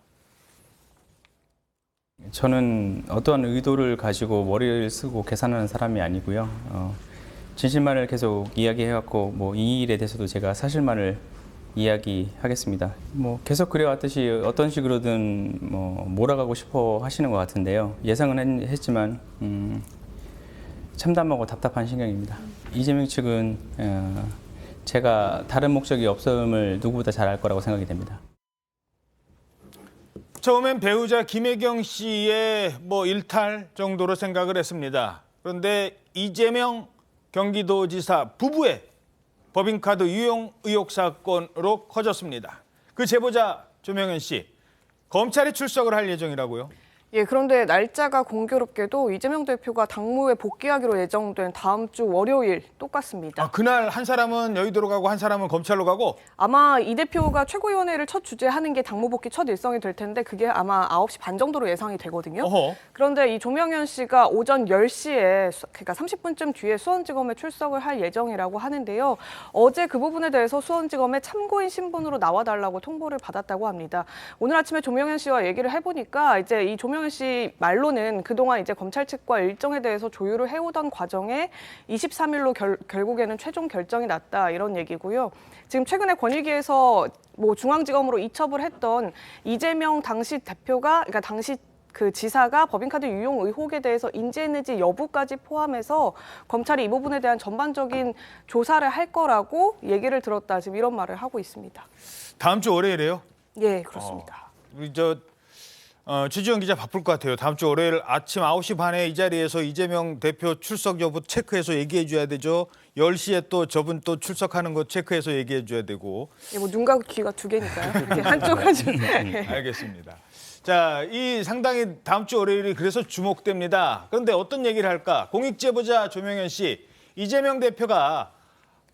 저는 어떠한 의도를 가지고 머리를 쓰고 계산하는 사람이 아니고요. 진실만을 계속 이야기해왔고 뭐 이 일에 대해서도 제가 사실만을 이야기하겠습니다. 뭐 계속 그래왔듯이 어떤 식으로든 뭐 몰아가고 싶어 하시는 것 같은데요. 예상은 했지만 참담하고 답답한 심경입니다. 이재명 측은 제가 다른 목적이 없음을 누구보다 잘 알 거라고 생각이 됩니다. 처음엔 배우자 김혜경 씨의 뭐 일탈 정도로 생각을 했습니다. 그런데 이재명 경기도지사 부부의 법인카드 유용 의혹 사건으로 커졌습니다. 그 제보자 조명현 씨, 검찰에 출석을 할 예정이라고요? 예, 그런데 날짜가 공교롭게도 이재명 대표가 당무에 복귀하기로 예정된 다음 주 월요일 똑같습니다. 아, 그날 한 사람은 여의도로 가고 한 사람은 검찰로 가고? 아마 이 대표가 최고위원회를 첫 주재하는 게 당무 복귀 첫 일정이 될 텐데 그게 아마 9시 반 정도로 예상이 되거든요. 어허. 그런데 이 조명현 씨가 오전 10시에 그러니까 30분쯤 뒤에 수원지검에 출석을 할 예정이라고 하는데요. 어제 그 부분에 대해서 수원지검에 참고인 신분으로 나와달라고 통보를 받았다고 합니다. 오늘 아침에 조명현 씨와 얘기를 해보니까 이제 이 조명현 씨 말로는 그동안 이제 검찰 측과 일정에 대해서 조율을 해오던 과정에 23일로 결국에는 최종 결정이 났다 이런 얘기고요. 지금 최근에 권익위에서 뭐 중앙지검으로 이첩을 했던 이재명 당시 대표가 그러니까 당시 그 지사가 법인카드 유용 의혹에 대해서 인지했는지 여부까지 포함해서 검찰이 이 부분에 대한 전반적인 조사를 할 거라고 얘기를 들었다. 지금 이런 말을 하고 있습니다. 다음 주 월요일에요? 예, 그렇습니다. 우리 최지영 기자 바쁠 것 같아요. 다음 주 월요일 아침 9시 반에 이 자리에서 이재명 대표 출석 여부 체크해서 얘기해 줘야 되죠. 10시에 또 저분 또 출석하는 거 체크해서 얘기해 줘야 되고. 예, 뭐 눈과 귀가 두 개니까요. 이렇게 한쪽 한쪽. 알겠습니다. 자, 이 상당히 다음 주 월요일이 그래서 주목됩니다. 그런데 어떤 얘기를 할까? 공익제보자 조명현 씨, 이재명 대표가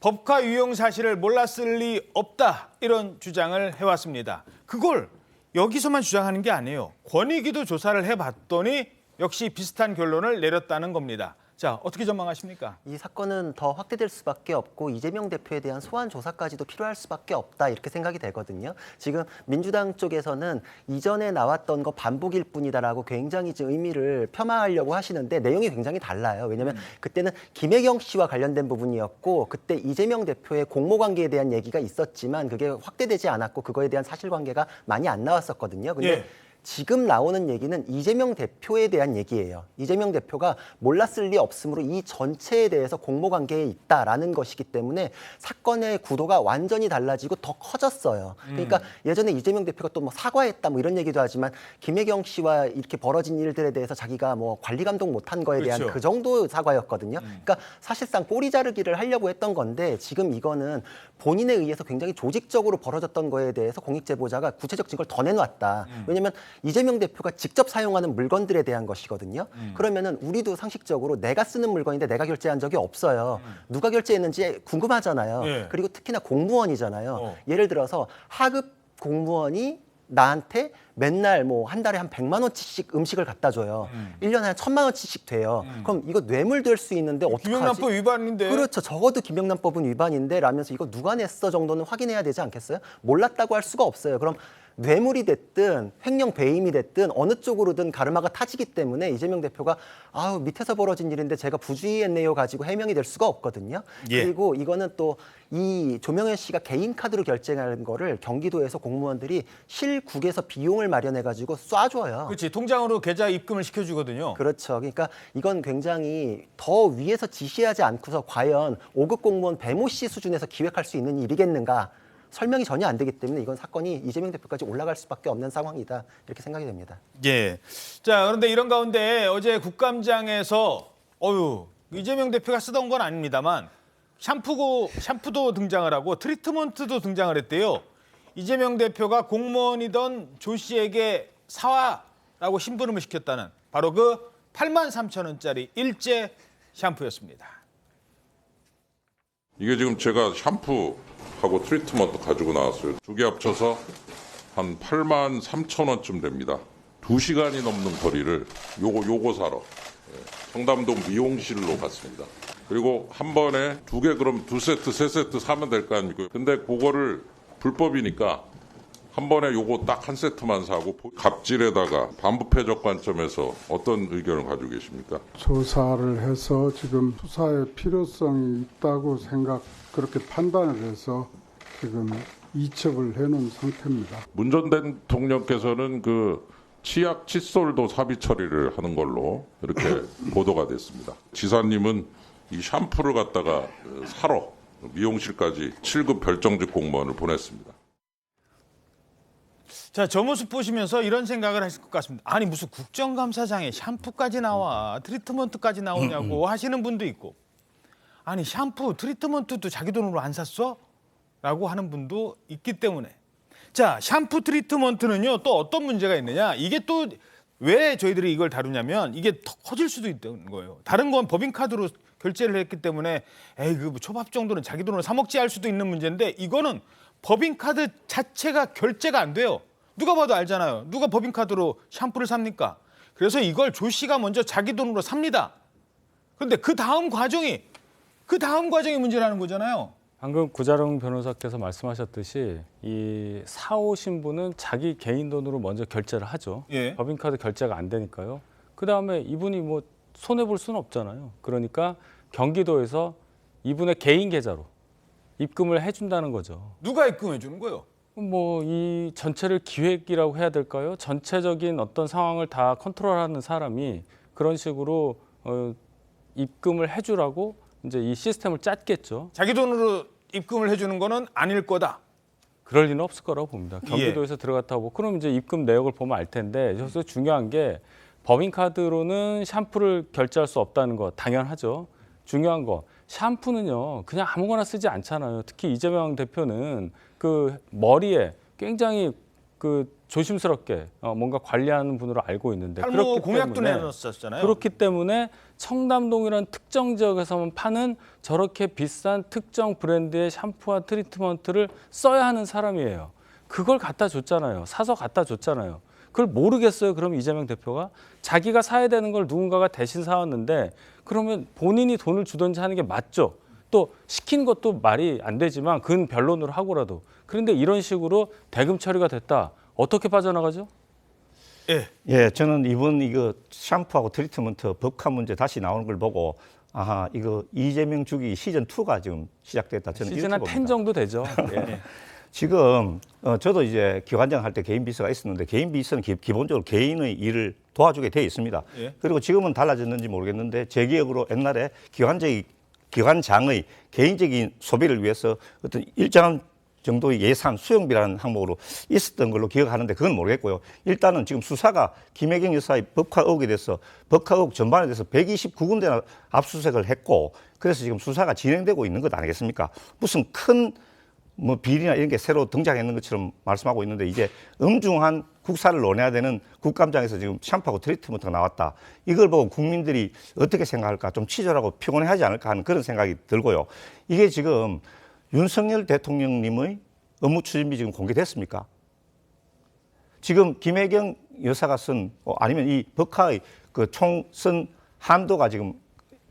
법카 유용 사실을 몰랐을 리 없다 이런 주장을 해왔습니다. 그걸 여기서만 주장하는 게 아니에요. 권익위도 조사를 해봤더니 역시 비슷한 결론을 내렸다는 겁니다. 자, 어떻게 전망하십니까? 이 사건은 더 확대될 수밖에 없고 이재명 대표에 대한 소환 조사까지도 필요할 수밖에 없다 이렇게 생각이 되거든요. 지금 민주당 쪽에서는 이전에 나왔던 거 반복일 뿐이다라고 굉장히 지금 의미를 폄하하려고 하시는데 내용이 굉장히 달라요. 왜냐하면 그때는 김혜경 씨와 관련된 부분이었고 그때 이재명 대표의 공모관계에 대한 얘기가 있었지만 그게 확대되지 않았고 그거에 대한 사실관계가 많이 안 나왔었거든요. 근데 예. 지금 나오는 얘기는 이재명 대표에 대한 얘기예요. 이재명 대표가 몰랐을 리 없으므로 이 전체에 대해서 공모관계에 있다라는 것이기 때문에 사건의 구도가 완전히 달라지고 더 커졌어요. 그러니까 예전에 이재명 대표가 또 뭐 사과했다 뭐 이런 얘기도 하지만 김혜경 씨와 이렇게 벌어진 일들에 대해서 자기가 뭐 관리 감독 못한 거에 대한 그렇죠. 그 정도 사과였거든요. 그러니까 사실상 꼬리 자르기를 하려고 했던 건데 지금 이거는 본인에 의해서 굉장히 조직적으로 벌어졌던 거에 대해서 공익제보자가 구체적 증거를 더 내놓았다. 왜냐하면 이재명 대표가 직접 사용하는 물건들에 대한 것이거든요. 그러면은 우리도 상식적으로 내가 쓰는 물건인데 내가 결제한 적이 없어요. 누가 결제했는지 궁금하잖아요. 예. 그리고 특히나 공무원이잖아요. 예를 들어서 하급 공무원이 나한테 맨날 뭐 한 달에 한 100만 원치씩 음식을 갖다 줘요. 1년에 한 1000만 원치씩 돼요. 그럼 이거 뇌물될 수 있는데 어떡하지? 김영란법 위반인데. 그렇죠. 적어도 김영란법은 위반인데 라면서 이거 누가 냈어 정도는 확인해야 되지 않겠어요? 몰랐다고 할 수가 없어요. 그럼 뇌물이 됐든 횡령 배임이 됐든 어느 쪽으로든 가르마가 타지기 때문에 이재명 대표가 아우 밑에서 벌어진 일인데 제가 부주의했네요 가지고 해명이 될 수가 없거든요. 예. 그리고 이거는 또 이 조명현 씨가 개인 카드로 결제하는 거를 경기도에서 공무원들이 실국에서 비용을 마련해 가지고 쏴줘요. 그렇지. 통장으로 계좌 입금을 시켜주거든요. 그렇죠. 그러니까 이건 굉장히 더 위에서 지시하지 않고서 과연 5급 공무원 배모 씨 수준에서 기획할 수 있는 일이겠는가 설명이 전혀 안 되기 때문에 이건 사건이 이재명 대표까지 올라갈 수밖에 없는 상황이다 이렇게 생각이 됩니다. 예. 자, 그런데 이런 가운데 어제 국감장에서 이재명 대표가 쓰던 건 아닙니다만 샴푸도 등장을 하고 트리트먼트도 등장을 했대요. 이재명 대표가 공무원이던 조 씨에게 사와라고 심부름을 시켰다는 바로 그 83,000원짜리 일제 샴푸였습니다. 이게 지금 제가 샴푸하고 트리트먼트 가지고 나왔어요. 두 개 합쳐서 한 83,000원쯤 됩니다. 2시간이 넘는 거리를 요거 사러 청담동 미용실로 갔습니다. 그리고 한 번에 두 개 그럼 2세트, 3세트 사면 될 거 아니고요. 근데 그거를 불법이니까 한 번에 요거 딱 한 세트만 사고 갑질에다가 반부패적 관점에서 어떤 의견을 가지고 계십니까? 조사를 해서 지금 수사의 필요성이 있다고 그렇게 판단을 해서 지금 이첩을 해놓은 상태입니다. 문 전 대통령께서는 그 치약 칫솔도 사비 처리를 하는 걸로 이렇게 보도가 됐습니다. 지사님은 이 샴푸를 갖다가 사러 미용실까지 7급 별정직 공무원을 보냈습니다. 자, 저 모습 보시면서 이런 생각을 하실 것 같습니다. 아니 무슨 국정감사장에 샴푸까지 나와 트리트먼트까지 나오냐고 하시는 분도 있고 아니 샴푸 트리트먼트도 자기 돈으로 안 샀어? 라고 하는 분도 있기 때문에 자, 샴푸 트리트먼트는요 또 어떤 문제가 있느냐 이게 또 왜 저희들이 이걸 다루냐면 이게 더 커질 수도 있다는 거예요. 다른 건 법인카드로 결제를 했기 때문에 에이 그 초밥 정도는 자기 돈으로 사 먹지 할 수도 있는 문제인데 이거는 법인카드 자체가 결제가 안 돼요. 누가 봐도 알잖아요. 누가 법인카드로 샴푸를 삽니까? 그래서 이걸 조 씨가 먼저 자기 돈으로 삽니다. 그런데 그 다음 과정이 문제라는 거잖아요. 방금 구자룡 변호사께서 말씀하셨듯이 이 사오신 분은 자기 개인 돈으로 먼저 결제를 하죠. 예. 법인카드 결제가 안 되니까요. 그다음에 이분이 뭐 손해볼 수는 없잖아요. 그러니까 경기도에서 이분의 개인 계좌로 입금을 해준다는 거죠. 누가 입금해 주는 거예요? 뭐 이 전체를 기획이라고 해야 될까요? 전체적인 어떤 상황을 다 컨트롤하는 사람이 그런 식으로 입금을 해주라고 이제 이 시스템을 짰겠죠. 자기 돈으로 입금을 해주는 거는 아닐 거다. 그럴 리는 없을 거라고 봅니다. 경기도에서 들어갔다 오고 그럼 이제 입금 내역을 보면 알 텐데 여기서 중요한 게 법인카드로는 샴푸를 결제할 수 없다는 거 당연하죠. 중요한 거 샴푸는요 그냥 아무거나 쓰지 않잖아요. 특히 이재명 대표는 그 머리에 굉장히 그 조심스럽게 뭔가 관리하는 분으로 알고 있는데 탈모 공약도 내놨었잖아요. 그렇기 때문에 청담동이라는 특정 지역에서만 파는 저렇게 비싼 특정 브랜드의 샴푸와 트리트먼트를 써야 하는 사람이에요. 그걸 갖다 줬잖아요. 사서 갖다 줬잖아요. 그걸 모르겠어요. 그럼 이재명 대표가 자기가 사야 되는 걸 누군가가 대신 사왔는데 그러면 본인이 돈을 주든지 하는 게 맞죠. 또 시킨 것도 말이 안 되지만 그건 변론으로 하고라도. 그런데 이런 식으로 대금 처리가 됐다. 어떻게 빠져나가죠? 예, 저는 이번 이거 샴푸하고 트리트먼트 법카 문제 다시 나오는 걸 보고 아하 이거 이재명 주기 시즌 2가 지금 시작됐다. 저는 시즌 이렇게 한 10 봅니다. 정도 되죠. 예. 지금 저도 이제 기관장 할 때 개인 비서가 있었는데 개인 비서는 기본적으로 개인의 일을 도와주게 돼 있습니다. 예. 그리고 지금은 달라졌는지 모르겠는데 제 기억으로 옛날에 기관장의 개인적인 소비를 위해서 어떤 일정한 정도의 예산 수용비라는 항목으로 있었던 걸로 기억하는데 그건 모르겠고요. 일단은 지금 수사가 김혜경 여사의 법화 의혹에 대해서 법화 의혹 전반에 대해서 129군데나 압수수색을 했고 그래서 지금 수사가 진행되고 있는 것 아니겠습니까? 무슨 큰 뭐 비리나 이런 게 새로 등장했는 것처럼 말씀하고 있는데 이제 엄중한 국사를 논해야 되는 국감장에서 지금 샴푸하고 트리트먼트가 나왔다. 이걸 보고 국민들이 어떻게 생각할까 좀 치졸하고 피곤해하지 않을까 하는 그런 생각이 들고요. 이게 지금 윤석열 대통령님의 업무 추진비 지금 공개됐습니까? 지금 김혜경 여사가 쓴 아니면 이 법카의 그 총 쓴 한도가 지금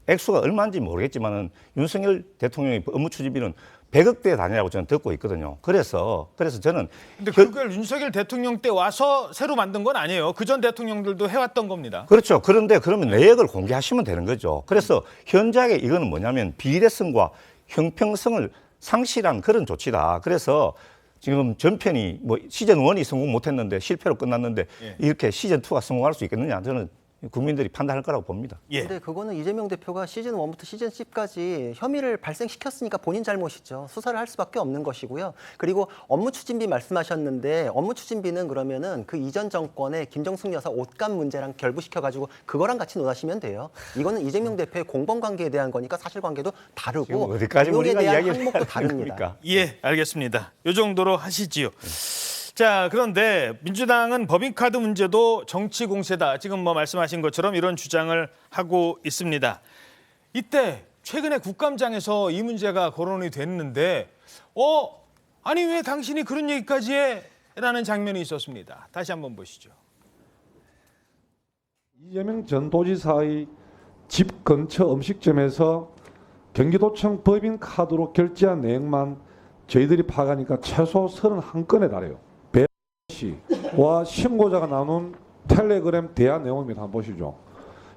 액수가 얼마인지 모르겠지만은 윤석열 대통령의 업무 추진비는 100억대 단위라고 저는 듣고 있거든요. 그래서 저는 근데 그걸 윤석열 대통령 때 와서 새로 만든 건 아니에요. 그전 대통령들도 해왔던 겁니다. 그렇죠. 그런데 그러면 내역을 공개하시면 되는 거죠. 그래서 현장에 이거는 뭐냐면 비례성과 형평성을 상실한 그런 조치다. 그래서 지금 전편이 뭐 시즌 1이 성공 못했는데 실패로 끝났는데 이렇게 시즌 2가 성공할 수 있겠느냐 저는 국민들이 판단할 거라고 봅니다. 근데 그거는 이재명 대표가 시즌 1부터 시즌 10까지 혐의를 발생시켰으니까 본인 잘못이죠. 수사를 할 수밖에 없는 것이고요. 그리고 업무 추진비 말씀하셨는데 업무 추진비는 그러면은 그 이전 정권의 김정숙 여사 옷감 문제랑 결부시켜가지고 그거랑 같이 논하시면 돼요. 이거는 이재명 대표의 공범 관계에 대한 거니까 사실관계도 다르고 어디까지 우리가 대한 이야기를 항목도 해야 다릅니다. 됩니까? 예, 알겠습니다. 이 정도로 하시지요. 자, 그런데 민주당은 법인카드 문제도 정치 공세다. 지금 뭐 말씀하신 것처럼 이런 주장을 하고 있습니다. 이때 최근에 국감장에서 이 문제가 거론이 됐는데 아니 왜 당신이 그런 얘기까지 해? 라는 장면이 있었습니다. 다시 한번 보시죠. 이재명 전 도지사의 집 근처 음식점에서 경기도청 법인카드로 결제한 내용만 저희들이 파가니까 최소 31건에 달해요. 배 씨와 신고자가 나눈 텔레그램 대화 내용입니다. 한번 보시죠.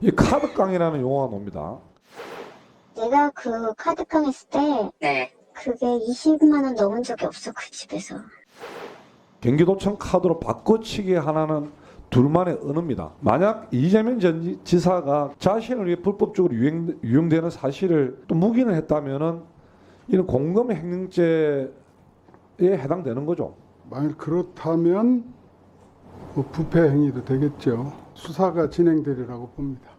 이 카드깡이라는 용어가 나옵니다. 내가 그 카드깡 했을 때 그게 20만 원 넘은 적이 없어, 그 집에서. 경기도청 카드로 바꿔치기 하나는 둘만의 언어입니다. 만약 이재명 전 지사가 자신을 위해 불법적으로 유용되는 사실을 또 묵인을 했다면은 이는 공금 횡령죄에 해당되는 거죠. 만일 그렇다면 뭐 부패 행위도 되겠죠. 수사가 진행되리라고 봅니다.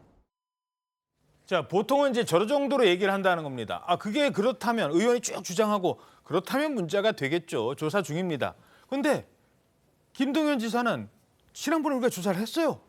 자, 보통은 이제 저런 정도로 얘기를 한다는 겁니다. 그게 그렇다면 의원이 쭉 주장하고 그렇다면 문제가 되겠죠. 조사 중입니다. 그런데 김동연 지사는 지난번에 우리가 조사를 했어요.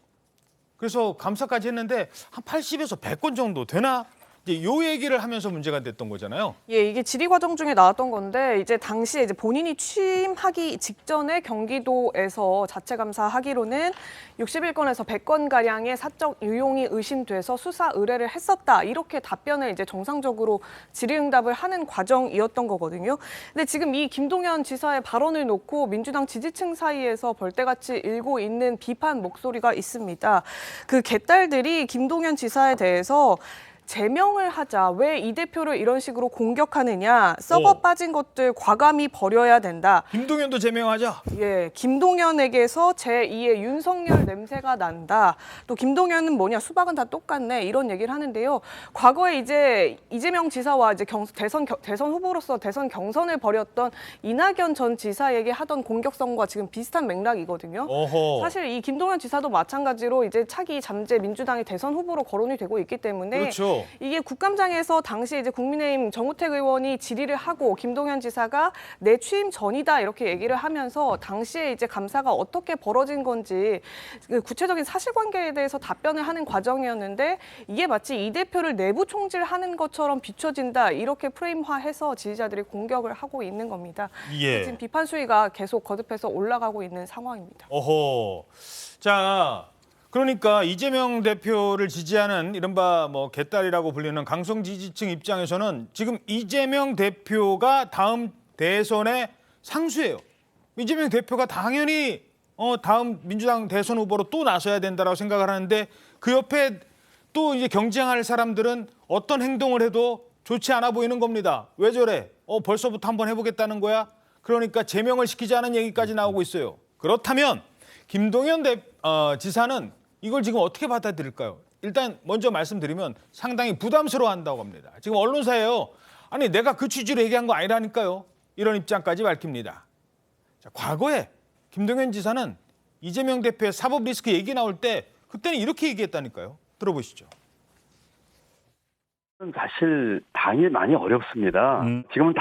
그래서 감사까지 했는데 한 80에서 100건 정도 되나? 이제 요 얘기를 하면서 문제가 됐던 거잖아요. 예, 이게 질의 과정 중에 나왔던 건데 이제 당시에 이제 본인이 취임하기 직전에 경기도에서 자체 감사하기로는 61건에서 100건 가량의 사적 유용이 의심돼서 수사 의뢰를 했었다. 이렇게 답변을 이제 정상적으로 질의응답을 하는 과정이었던 거거든요. 근데 지금 이 김동연 지사의 발언을 놓고 민주당 지지층 사이에서 벌떼같이 일고 있는 비판 목소리가 있습니다. 그 개딸들이 김동연 지사에 대해서 제명을 하자. 왜 이 대표를 이런 식으로 공격하느냐. 썩어 빠진 것들 과감히 버려야 된다. 김동연도 제명하자. 예, 김동연에게서 제2의 윤석열 냄새가 난다. 또 김동연은 뭐냐. 수박은 다 똑같네. 이런 얘기를 하는데요. 과거에 이제 이재명 지사와 이제 대선 후보로서 대선 경선을 벌였던 이낙연 전 지사에게 하던 공격성과 지금 비슷한 맥락이거든요. 어허. 사실 이 김동연 지사도 마찬가지로 이제 차기 잠재 민주당의 대선 후보로 거론이 되고 있기 때문에 그렇죠. 이게 국감장에서 당시 이제 국민의힘 정우택 의원이 질의를 하고 김동연 지사가 내 취임 전이다 이렇게 얘기를 하면서 당시에 이제 감사가 어떻게 벌어진 건지 구체적인 사실관계에 대해서 답변을 하는 과정이었는데 이게 마치 이 대표를 내부 총질하는 것처럼 비춰진다 이렇게 프레임화해서 지지자들이 공격을 하고 있는 겁니다. 예. 지금 비판 수위가 계속 거듭해서 올라가고 있는 상황입니다. 어허. 자. 그러니까 이재명 대표를 지지하는 이른바 뭐 개딸이라고 불리는 강성 지지층 입장에서는 지금 이재명 대표가 다음 대선의 상수예요. 이재명 대표가 당연히 다음 민주당 대선 후보로 또 나서야 된다라고 생각을 하는데 그 옆에 또 이제 경쟁할 사람들은 어떤 행동을 해도 좋지 않아 보이는 겁니다. 왜 저래? 벌써부터 한번 해보겠다는 거야? 그러니까 제명을 시키자는 얘기까지 나오고 있어요. 그렇다면 김동연 지사는 이걸 지금 어떻게 받아들일까요? 일단 먼저 말씀드리면 상당히 부담스러워한다고 합니다. 지금 언론사예요. 아니 내가 그 취지로 얘기한 거 아니라니까요. 이런 입장까지 밝힙니다. 자, 과거에 김동연 지사는 이재명 대표의 사법 리스크 얘기 나올 때 그때는 이렇게 얘기했다니까요. 들어보시죠. 사실 당이 많이 어렵습니다. 지금은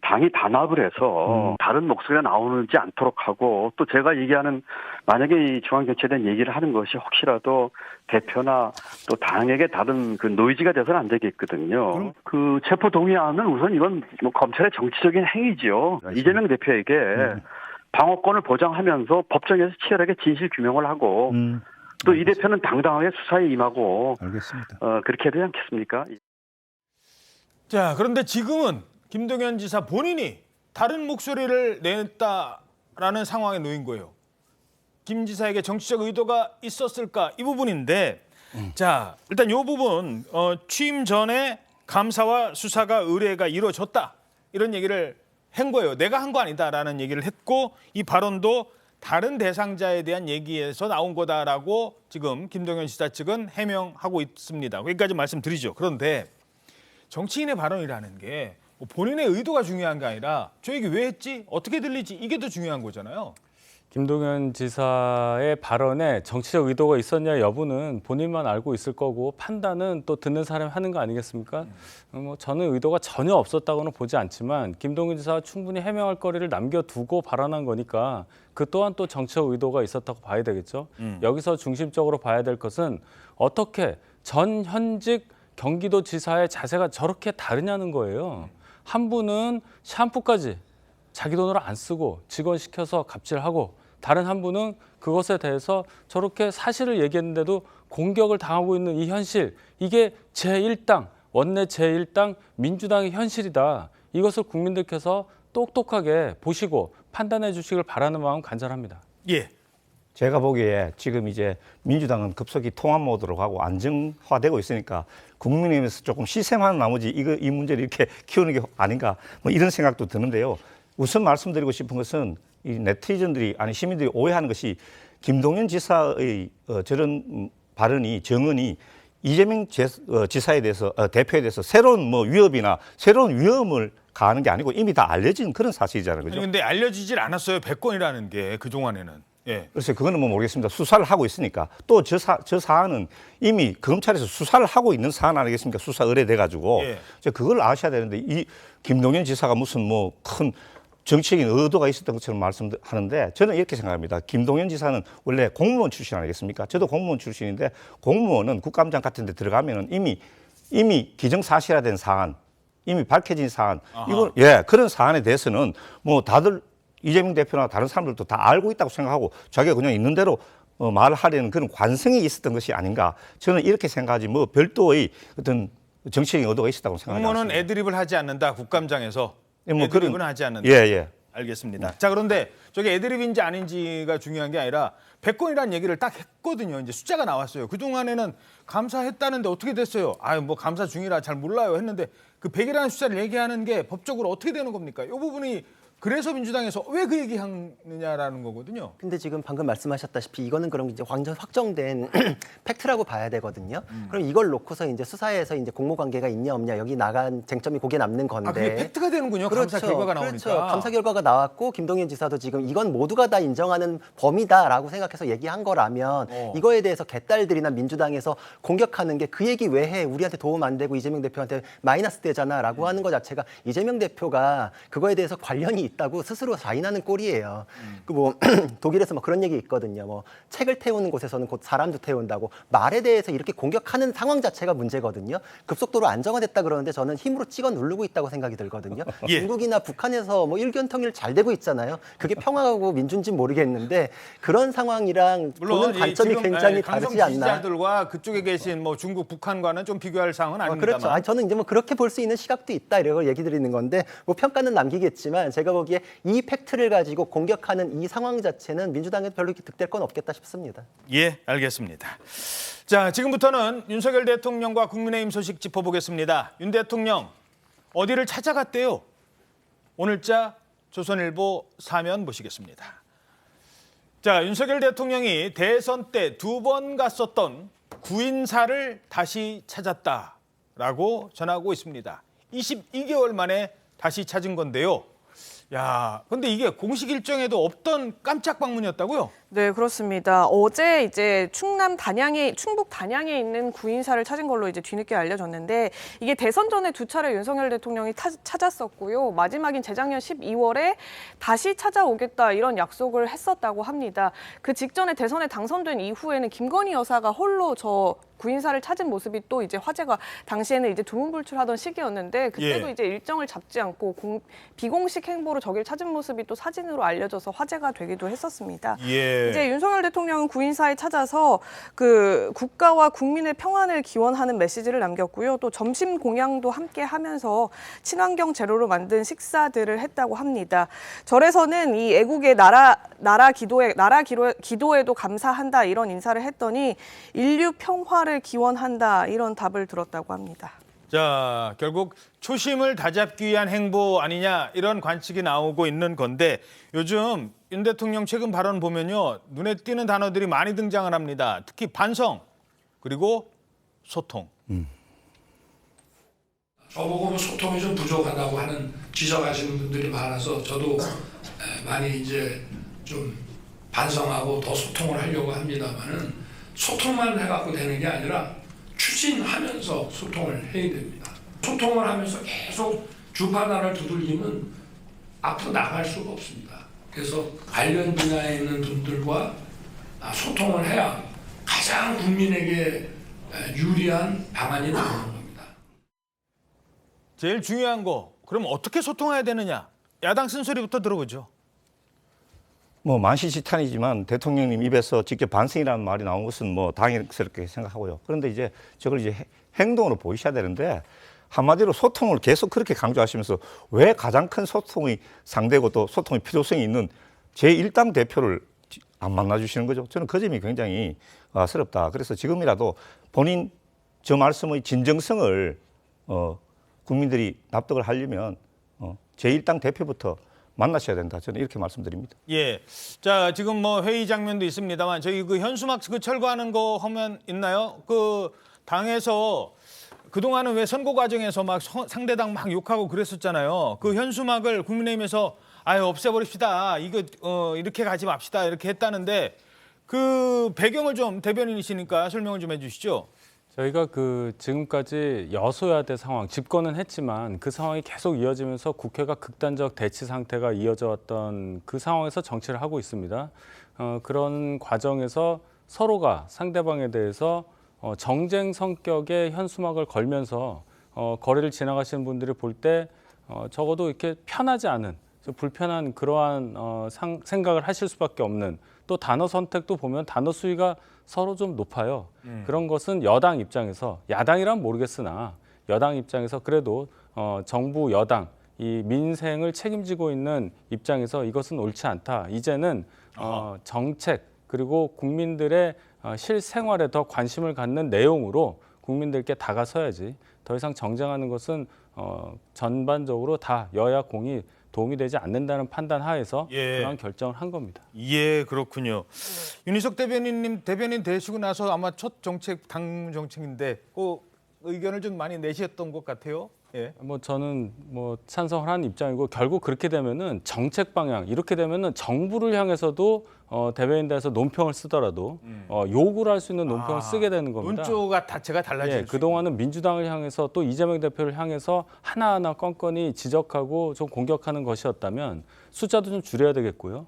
당이 단합을 해서 다른 목소리가 나오지 않도록 하고 또 제가 얘기하는 만약에 이 중앙정치에 대한 얘기를 하는 것이 혹시라도 대표나 또 당에게 다른 그 노이즈가 돼서는 안 되겠거든요. 그 체포 동의안은 우선 이건 뭐 검찰의 정치적인 행위지요. 이재명 대표에게 방어권을 보장하면서 법정에서 치열하게 진실 규명을 하고 또 이 대표는 당당하게 수사에 임하고 알겠습니다. 그렇게 해야 되지 않겠습니까? 자, 그런데 지금은 김동연 지사 본인이 다른 목소리를 냈다라는 상황에 놓인 거예요. 김 지사에게 정치적 의도가 있었을까? 이 부분인데 자, 일단 이 부분 취임 전에 감사와 수사가 의뢰가 이루어졌다. 이런 얘기를 한 거예요. 내가 한 거 아니다라는 얘기를 했고 이 발언도 다른 대상자에 대한 얘기에서 나온 거다라고 지금 김동연 지사 측은 해명하고 있습니다. 여기까지 말씀드리죠. 그런데 정치인의 발언이라는 게 본인의 의도가 중요한 게 아니라 저 얘기 왜 했지? 어떻게 들리지? 이게 더 중요한 거잖아요. 김동연 지사의 발언에 정치적 의도가 있었냐 여부는 본인만 알고 있을 거고 판단은 또 듣는 사람이 하는 거 아니겠습니까? 뭐 저는 의도가 전혀 없었다고는 보지 않지만 김동연 지사가 충분히 해명할 거리를 남겨두고 발언한 거니까 그 또한 또 정치적 의도가 있었다고 봐야 되겠죠. 여기서 중심적으로 봐야 될 것은 어떻게 전 현직 경기도 지사의 자세가 저렇게 다르냐는 거예요. 한 분은 샴푸까지 자기 돈으로 안 쓰고 직원 시켜서 갑질하고 다른 한 분은 그것에 대해서 저렇게 사실을 얘기했는데도 공격을 당하고 있는 이 현실, 이게 제1당, 원내 제1당 민주당의 현실이다. 이것을 국민들께서 똑똑하게 보시고 판단해 주시길 바라는 마음 간절합니다. 예. 제가 보기에 지금 이제 민주당은 급속히 통합 모드로 가고 안정화되고 있으니까 국민의힘에서 조금 시샘하는 나머지 이 문제를 이렇게 키우는 게 아닌가 뭐 이런 생각도 드는데요. 우선 말씀드리고 싶은 것은 이 네티즌들이 아니 시민들이 오해하는 것이 김동연 지사의 저런 발언이 정언이 이재명 지사에 대해서 대표에 대해서 새로운 뭐 위협이나 새로운 위험을 가하는 게 아니고 이미 다 알려진 그런 사실이잖아요. 그죠? 그런데 알려지질 않았어요. 100건이라는 게 그동안에는. 예. 그래서 그거는 뭐 모르겠습니다. 수사를 하고 있으니까 또 저 사안은 이미 검찰에서 수사를 하고 있는 사안 아니겠습니까? 수사 의뢰돼 가지고 예. 그걸 아셔야 되는데 이 김동연 지사가 무슨 뭐 큰 정치적인 의도가 있었던 것처럼 말씀하는데 저는 이렇게 생각합니다. 김동연 지사는 원래 공무원 출신 아니겠습니까? 저도 공무원 출신인데 공무원은 국감장 같은 데 들어가면은 이미 기정사실화된 사안, 이미 밝혀진 사안, 이건 그런 사안에 대해서는 뭐 다들 이재명 대표나 다른 사람들도 다 알고 있다고 생각하고 자기가 그냥 있는 대로 말하려는 그런 관성이 있었던 것이 아닌가. 저는 이렇게 생각하지 뭐 별도의 어떤 정치적인 의도가 있었다고 생각하지 않습니다. 공무원은 애드립을 하지 않는다. 국감장에서. 뭐 애드립은 하지 않는다. 예. 알겠습니다. 자, 그런데 저게 애드립인지 아닌지가 중요한 게 아니라 100건이라는 얘기를 딱 했거든요. 이제 숫자가 나왔어요. 그동안에는 감사했다는데 어떻게 됐어요? 뭐 감사 중이라 잘 몰라요 했는데 그 100이라는 숫자를 얘기하는 게 법적으로 어떻게 되는 겁니까? 이 부분이 그래서 민주당에서 왜 그 얘기하느냐라는 거거든요. 근데 지금 방금 말씀하셨다시피 이거는 그럼 이제 완전 확정된 팩트라고 봐야 되거든요. 그럼 이걸 놓고서 이제 수사에서 이제 공모 관계가 있냐 없냐 여기 나간 쟁점이 거기에 남는 건데. 그게 팩트가 되는군요. 그렇죠. 감사 결과가 나오니까. 그렇죠. 감사 결과가 나왔고 김동연 지사도 지금 이건 모두가 다 인정하는 범위다라고 생각해서 얘기한 거라면 이거에 대해서 개딸들이나 민주당에서 공격하는 게 그 얘기 왜 해? 우리한테 도움 안 되고 이재명 대표한테 마이너스 되잖아라고 하는 것 자체가 이재명 대표가 그거에 대해서 관련이 있다고 스스로 자인하는 꼴이에요. 그 뭐 독일에서 뭐 그런 얘기 있거든요. 뭐 책을 태우는 곳에서는 곧 사람도 태운다고 말에 대해서 이렇게 공격하는 상황 자체가 문제거든요. 급속도로 안정화됐다 그러는데 저는 힘으로 찍어 누르고 있다고 생각이 들거든요. 예. 중국이나 북한에서 뭐 일견 통일 잘 되고 있잖아요. 그게 평화하고 민주인지 모르겠는데 그런 상황이랑 보는 관점이 굉장히 다르지 않나. 지지자들과 그쪽에 계신 뭐 중국, 북한과는 좀 비교할 상황은 아닙니다만. 그렇죠. 저는 이제 뭐 그렇게 볼 수 있는 시각도 있다 이런 걸 얘기 드리는 건데 뭐 평가는 남기겠지만 제가 보기에 이 팩트를 가지고 공격하는 이 상황 자체는 민주당에도 별로 이렇게 득될 건 없겠다 싶습니다. 예, 알겠습니다. 자, 지금부터는 윤석열 대통령과 국민의힘 소식 짚어보겠습니다. 윤 대통령 어디를 찾아갔대요? 오늘자 조선일보 사면 보시겠습니다. 자, 윤석열 대통령이 대선 때 2번 갔었던 구인사를 다시 찾았다라고 전하고 있습니다. 22개월 만에 다시 찾은 건데요. 야, 근데 이게 공식 일정에도 없던 깜짝 방문이었다고요? 네, 그렇습니다. 어제 이제 충북 단양에 있는 구인사를 찾은 걸로 이제 뒤늦게 알려졌는데 이게 대선 전에 2차례 윤석열 대통령이 찾았었고요. 마지막인 재작년 12월에 다시 찾아오겠다 이런 약속을 했었다고 합니다. 그 직전에 대선에 당선된 이후에는 김건희 여사가 홀로 저 구인사를 찾은 모습이 또 이제 화제가 당시에는 이제 두문불출하던 시기였는데 그때도 이제 일정을 잡지 않고 비공식 행보로 저길 찾은 모습이 또 사진으로 알려져서 화제가 되기도 했었습니다. 이제 윤석열 대통령은 구인사에 찾아서 그 국가와 국민의 평안을 기원하는 메시지를 남겼고요. 또 점심 공양도 함께 하면서 친환경 재료로 만든 식사들을 했다고 합니다. 절에서는 이 애국의 나라 기도에도 감사한다 이런 인사를 했더니 인류 평화를 기원한다 이런 답을 들었다고 합니다. 자, 결국 초심을 다잡기 위한 행보 아니냐 이런 관측이 나오고 있는 건데 요즘 윤 대통령 최근 발언 보면요. 눈에 띄는 단어들이 많이 등장을 합니다. 특히 반성 그리고 소통. 저보고 소통이 좀 부족하다고 하는 지적하시는 분들이 많아서 저도 많이 이제 좀 반성하고 더 소통을 하려고 합니다만은 소통만 해갖고 되는 게 아니라 추진하면서 소통을 해야 됩니다. 소통을 하면서 계속 주파단을 두들기면 앞으로 나갈 수가 없습니다. 그래서 관련 분야에 있는 분들과 소통을 해야 가장 국민에게 유리한 방안이 나오는 겁니다. 제일 중요한 거 그럼 어떻게 소통해야 되느냐? 야당 쓴소리부터 들어보죠. 뭐 만시지탄이지만 대통령님 입에서 직접 반성이라는 말이 나온 것은 뭐 당연스럽게 생각하고요. 그런데 이제 저걸 이제 행동으로 보이셔야 되는데 한마디로 소통을 계속 그렇게 강조하시면서 왜 가장 큰 소통의 상대고 또 소통의 필요성이 있는 제1당 대표를 안 만나주시는 거죠. 저는 그 점이 굉장히 스럽다. 그래서 지금이라도 본인 저 말씀의 진정성을 국민들이 납득을 하려면 제1당 대표부터 만나셔야 된다. 저는 이렇게 말씀드립니다. 예. 자, 지금 뭐 회의 장면도 있습니다만 저희 그 현수막 그 철거하는 거 하면 있나요? 그 당에서 그동안은 왜 선거 과정에서 막 상대당 막 욕하고 그랬었잖아요. 그 현수막을 국민의힘에서 아유 없애버립시다. 이거 이렇게 가지 맙시다. 이렇게 했다는데 그 배경을 좀 대변인이시니까 설명을 좀 해주시죠. 저희가 지금까지 여소야대 상황, 집권은 했지만 그 상황이 계속 이어지면서 국회가 극단적 대치 상태가 이어져 왔던 그 상황에서 정치를 하고 있습니다. 그런 과정에서 서로가 상대방에 대해서 정쟁 성격의 현수막을 걸면서 거리를 지나가시는 분들이 볼 때 적어도 이렇게 편하지 않은 불편한 그러한 생각을 하실 수밖에 없는 또 단어 선택도 보면 단어 수위가 서로 좀 높아요. 그런 것은 여당 입장에서 야당이란 모르겠으나 여당 입장에서 그래도 정부 여당 이 민생을 책임지고 있는 입장에서 이것은 옳지 않다. 이제는 정책 그리고 국민들의 실생활에 더 관심을 갖는 내용으로 국민들께 다가서야지 더 이상 정쟁하는 것은 전반적으로 다 여야 공이 도움이 되지 않는다는 판단 하에서 그런 결정을 한 겁니다. 예, 그렇군요. 윤희석 대변인님 대변인 되시고 나서 아마 첫 정책 당 정책인데 그 의견을 좀 많이 내셨던 것 같아요. 예. 뭐 저는 뭐 찬성을 하는 입장이고 결국 그렇게 되면은 정책 방향 이렇게 되면은 정부를 향해서도 대변인단에서 논평을 쓰더라도 요구를 할 수 있는 논평을 쓰게 되는 겁니다. 논조가 자체가 달라질 수 그동안은 민주당을 향해서 또 이재명 대표를 향해서 하나하나 건건이 지적하고 좀 공격하는 것이었다면 숫자도 좀 줄여야 되겠고요.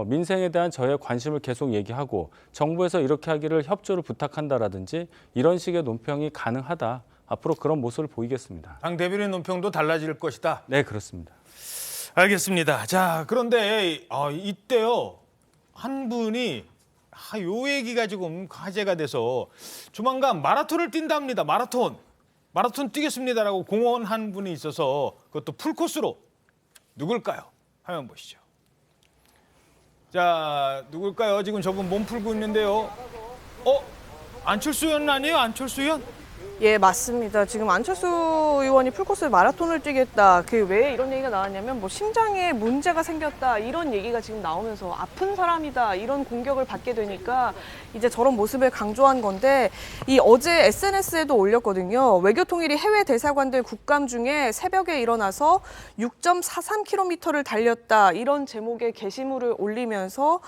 민생에 대한 저의 관심을 계속 얘기하고 정부에서 이렇게 하기를 협조를 부탁한다라든지 이런 식의 논평이 가능하다. 앞으로 그런 모습을 보이겠습니다. 당 대변인 논평도 달라질 것이다. 네, 그렇습니다. 알겠습니다. 자, 그런데 이때요. 한 분이 요 얘기가 지금 화제가 돼서 조만간 마라톤을 뛴답니다. 마라톤 뛰겠습니다라고 공언한 분이 있어서 그것도 풀코스로 누굴까요? 화면 보시죠. 자, 누굴까요? 지금 저분 몸 풀고 있는데요. 안철수 의원 아니에요? 안철수 의원? 예, 맞습니다. 지금 안철수 의원이 풀코스 마라톤을 뛰겠다. 그 왜 이런 얘기가 나왔냐면 뭐 심장에 문제가 생겼다 이런 얘기가 지금 나오면서 아픈 사람이다 이런 공격을 받게 되니까 이제 저런 모습을 강조한 건데 이 어제 SNS에도 올렸거든요. 외교통일이 해외 대사관들 국감 중에 새벽에 일어나서 6.43km를 달렸다 이런 제목의 게시물을 올리면서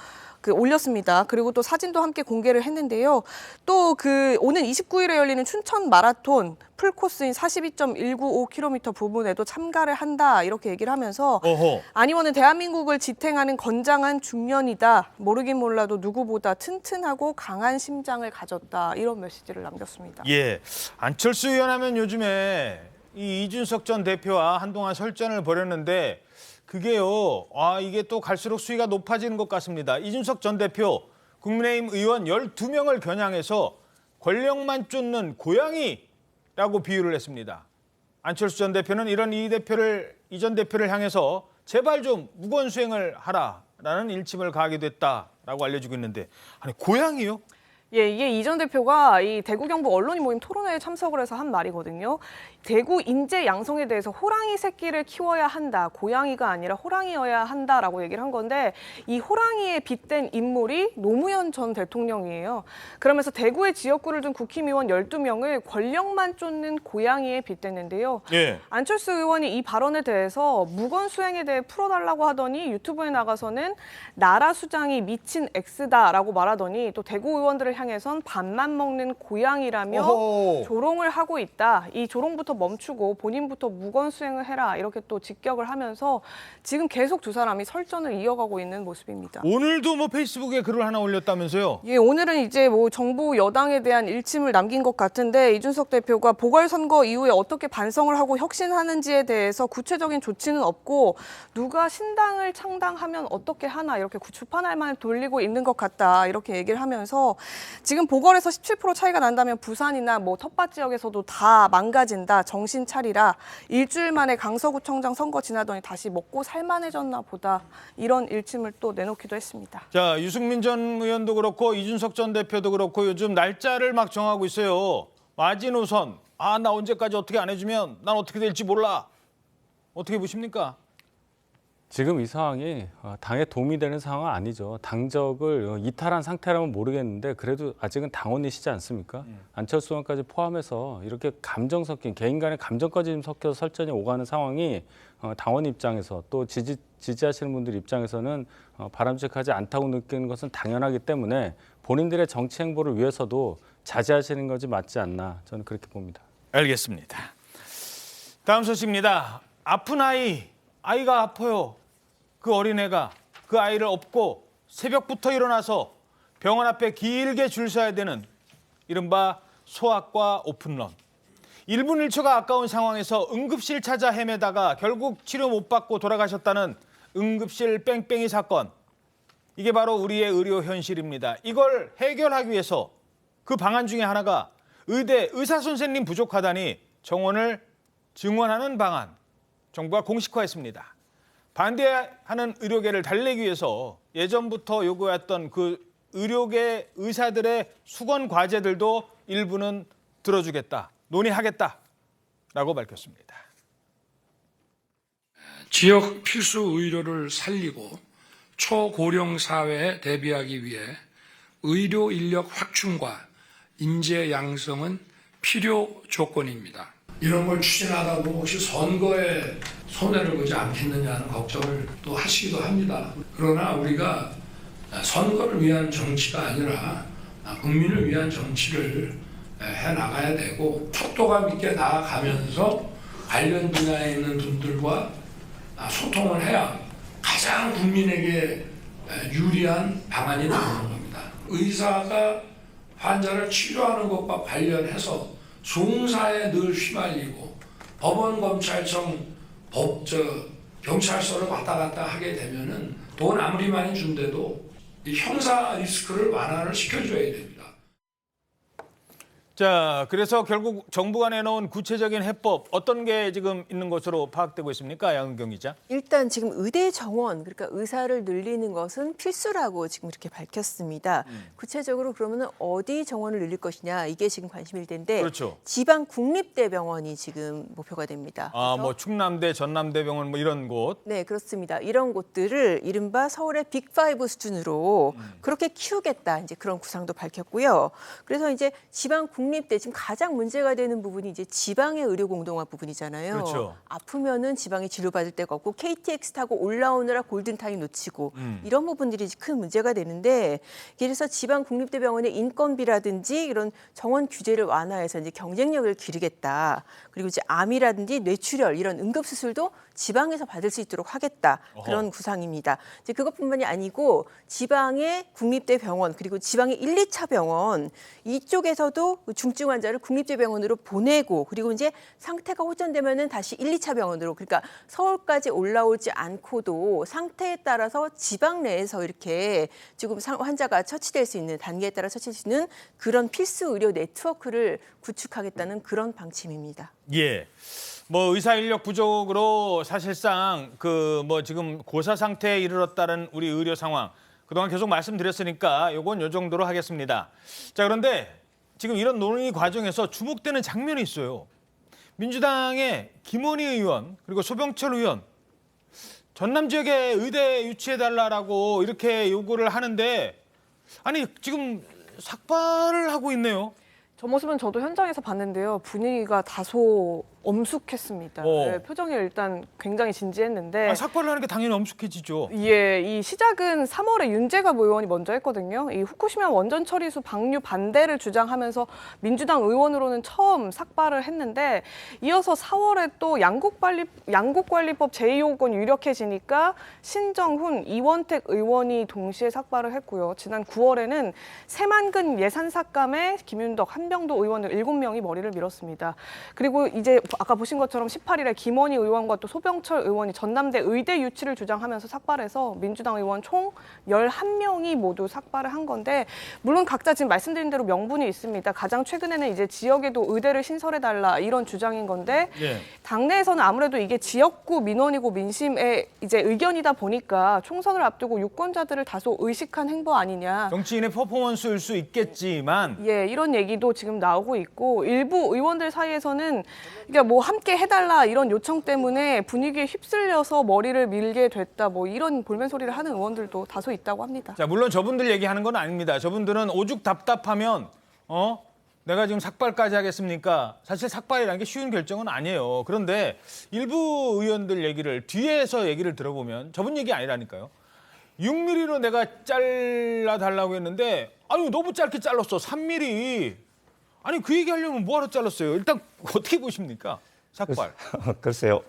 올렸습니다. 그리고 또 사진도 함께 공개를 했는데요. 또 오는 29일에 열리는 춘천 마라톤 풀코스인 42.195km 부분에도 참가를 한다 이렇게 얘기를 하면서 안 의원은 대한민국을 지탱하는 건장한 중년이다. 모르긴 몰라도 누구보다 튼튼하고 강한 심장을 가졌다. 이런 메시지를 남겼습니다. 예, 안철수 의원 하면 요즘에 이 이준석 전 대표와 한동안 설전을 벌였는데 그게요, 이게 또 갈수록 수위가 높아지는 것 같습니다. 이준석 전 대표, 국민의힘 의원 12명을 겨냥해서 권력만 쫓는 고양이라고 비유를 했습니다. 안철수 전 대표는 이런 이 전 대표를 향해서 제발 좀 무건 수행을 하라라는 일침을 가하기도 했다라고 알려지고 있는데, 아니 고양이요? 예, 이게 이 전 대표가 이 대구 경북 언론인 모임 토론회에 참석을 해서 한 말이거든요. 대구 인재 양성에 대해서 호랑이 새끼를 키워야 한다. 고양이가 아니라 호랑이여야 한다라고 얘기를 한 건데 이 호랑이에 빗댄 인물이 노무현 전 대통령이에요. 그러면서 대구의 지역구를 둔 국힘의원 12명을 권력만 쫓는 고양이에 빗댔는데요. 예. 안철수 의원이 이 발언에 대해서 무건 수행에 대해 풀어달라고 하더니 유튜브에 나가서는 나라 수장이 미친 X다라고 말하더니 또 대구 의원들을 향해선 밥만 먹는 고양이라며 조롱을 하고 있다. 이 조롱부터 멈추고 본인부터 무건 수행을 해라. 이렇게 또 직격을 하면서 지금 계속 두 사람이 설전을 이어가고 있는 모습입니다. 오늘도 뭐 페이스북에 글을 하나 올렸다면서요? 예, 오늘은 이제 뭐 정부 여당에 대한 일침을 남긴 것 같은데 이준석 대표가 보궐선거 이후에 어떻게 반성을 하고 혁신하는지에 대해서 구체적인 조치는 없고 누가 신당을 창당하면 어떻게 하나 이렇게 주판알만 돌리고 있는 것 같다. 이렇게 얘기를 하면서 지금 보궐에서 17% 차이가 난다면 부산이나 뭐 텃밭 지역에서도 다 망가진다. 정신 차리라. 일주일 만에 강서구청장 선거 지나더니 다시 먹고 살만해졌나 보다. 이런 일침을 또 내놓기도 했습니다. 자, 유승민 전 의원도 그렇고 이준석 전 대표도 그렇고 요즘 날짜를 막 정하고 있어요. 마지노선. 나 언제까지 어떻게 안 해주면 난 어떻게 될지 몰라. 어떻게 보십니까? 지금 이 상황이 당에 도움이 되는 상황은 아니죠. 당적을 이탈한 상태라면 모르겠는데 그래도 아직은 당원이시지 않습니까? 안철수 의원까지 포함해서 이렇게 감정 섞인 개인 간의 감정까지 좀 섞여서 설전이 오가는 상황이 당원 입장에서 또 지지하시는 분들 입장에서는 바람직하지 않다고 느끼는 것은 당연하기 때문에 본인들의 정치 행보를 위해서도 자제하시는 것이 맞지 않나 저는 그렇게 봅니다. 알겠습니다. 다음 소식입니다. 아픈 아이가 아파요. 그 어린애가 그 아이를 업고 새벽부터 일어나서 병원 앞에 길게 줄 서야 되는 이른바 소아과 오픈런. 1분 1초가 아까운 상황에서 응급실 찾아 헤매다가 결국 치료 못 받고 돌아가셨다는 응급실 뺑뺑이 사건. 이게 바로 우리의 의료 현실입니다. 이걸 해결하기 위해서 그 방안 중에 하나가 의대 의사 선생님 부족하다니 정원을 증원하는 방안. 정부가 공식화했습니다. 반대하는 의료계를 달래기 위해서 예전부터 요구했던 그 의료계 의사들의 수건 과제들도 일부는 들어주겠다, 논의하겠다라고 밝혔습니다. 지역 필수 의료를 살리고 초고령 사회에 대비하기 위해 의료 인력 확충과 인재 양성은 필요 조건입니다. 이런 걸 추진하다 보면 혹시 선거에 손해를 보지 않겠느냐는 걱정을 또 하시기도 합니다. 그러나 우리가 선거를 위한 정치가 아니라 국민을 위한 정치를 해나가야 되고 척도감 있게 나아가면서 관련 분야에 있는 분들과 소통을 해야 가장 국민에게 유리한 방안이 나오는 겁니다. 의사가 환자를 치료하는 것과 관련해서 송사에 늘 휘말리고 법원, 검찰청, 경찰서를 왔다 갔다 하게 되면은 돈 아무리 많이 준대도 이 형사 리스크를 완화를 시켜줘야 됩니다. 자, 그래서 결국 정부가 내놓은 구체적인 해법 어떤 게 지금 있는 것으로 파악되고 있습니까? 양은경 기자. 일단 지금 의대 정원, 그러니까 의사를 늘리는 것은 필수라고 지금 이렇게 밝혔습니다. 구체적으로 그러면 어디 정원을 늘릴 것이냐, 이게 지금 관심일 텐데 그렇죠. 지방 국립대병원이 지금 목표가 됩니다. 아, 뭐 충남대, 전남대병원 뭐 이런 곳. 네, 그렇습니다. 이런 곳들을 이른바 서울의 빅5 수준으로 그렇게 키우겠다, 이제 그런 구상도 밝혔고요. 그래서 이제 지방 국립대, 지금 가장 문제가 되는 부분이 이제 지방의 의료 공동화 부분이잖아요. 그렇죠. 아프면은 지방에 진료받을 데가 없고 KTX 타고 올라오느라 골든타임 놓치고 이런 부분들이 큰 문제가 되는데, 그래서 지방 국립대병원의 인건비라든지 이런 정원 규제를 완화해서 이제 경쟁력을 기르겠다. 그리고 이제 암이라든지 뇌출혈 이런 응급수술도 지방에서 받을 수 있도록 하겠다. 그런 구상입니다. 이제 그것뿐만이 아니고 지방의 국립대 병원, 그리고 지방의 1, 2차 병원 이쪽에서도 중증 환자를 국립대 병원으로 보내고, 그리고 이제 상태가 호전되면은 다시 1, 2차 병원으로, 그러니까 서울까지 올라오지 않고도 상태에 따라서 지방 내에서 이렇게 지금 환자가 처치될 수 있는, 단계에 따라 처치될 수 있는 그런 필수 의료 네트워크를 구축하겠다는 그런 방침입니다. 예. 뭐 의사 인력 부족으로 사실상 그 뭐 지금 고사 상태에 이르렀다는 우리 의료 상황 그동안 계속 말씀드렸으니까 요건 요 정도로 하겠습니다. 자, 그런데 지금 이런 논의 과정에서 주목되는 장면이 있어요. 민주당의 김원희 의원 그리고 소병철 의원 전남 지역에 의대 유치해달라고 이렇게 요구를 하는데, 아니 지금 삭발을 하고 있네요. 저 모습은 저도 현장에서 봤는데요. 분위기가 다소 엄숙했습니다. 네, 표정이 일단 굉장히 진지했는데. 삭발을 하는 게 당연히 엄숙해지죠. 예, 이 시작은 3월에 윤재갑 의원이 먼저 했거든요. 이 후쿠시마 원전 처리수 방류 반대를 주장하면서 민주당 의원으로는 처음 삭발을 했는데, 이어서 4월에 또 양국관리법 제2호건 유력해지니까 신정훈, 이원택 의원이 동시에 삭발을 했고요. 지난 9월에는 새만금 예산 삭감에 김윤덕, 한병도 의원들 7명이 머리를 밀었습니다. 그리고 이제 아까 보신 것처럼 18일에 김원희 의원과 또 소병철 의원이 전남대 의대 유치를 주장하면서 삭발해서 민주당 의원 총 11명이 모두 삭발을 한 건데, 물론 각자 지금 말씀드린 대로 명분이 있습니다. 가장 최근에는 이제 지역에도 의대를 신설해달라 이런 주장인 건데, 당내에서는 아무래도 이게 지역구 민원이고 민심의 이제 의견이다 보니까 총선을 앞두고 유권자들을 다소 의식한 행보 아니냐. 정치인의 퍼포먼스일 수 있겠지만, 예, 이런 얘기도 지금 나오고 있고, 일부 의원들 사이에서는 그러니까 뭐 함께 해달라 이런 요청 때문에 분위기에 휩쓸려서 머리를 밀게 됐다, 뭐 이런 볼멘 소리를 하는 의원들도 다소 있다고 합니다. 자, 물론 저분들 얘기하는 건 아닙니다. 저분들은 오죽 답답하면 내가 지금 삭발까지 하겠습니까? 사실 삭발이라는 게 쉬운 결정은 아니에요. 그런데 일부 의원들 얘기를 뒤에서 얘기를 들어보면 저분 얘기 아니라니까요. 6mm로 내가 잘라달라고 했는데 아유 너무 짧게 잘랐어. 3mm. 아니 그 얘기하려면 뭐하러 잘랐어요? 일단 어떻게 보십니까? 삭발. 글쎄요.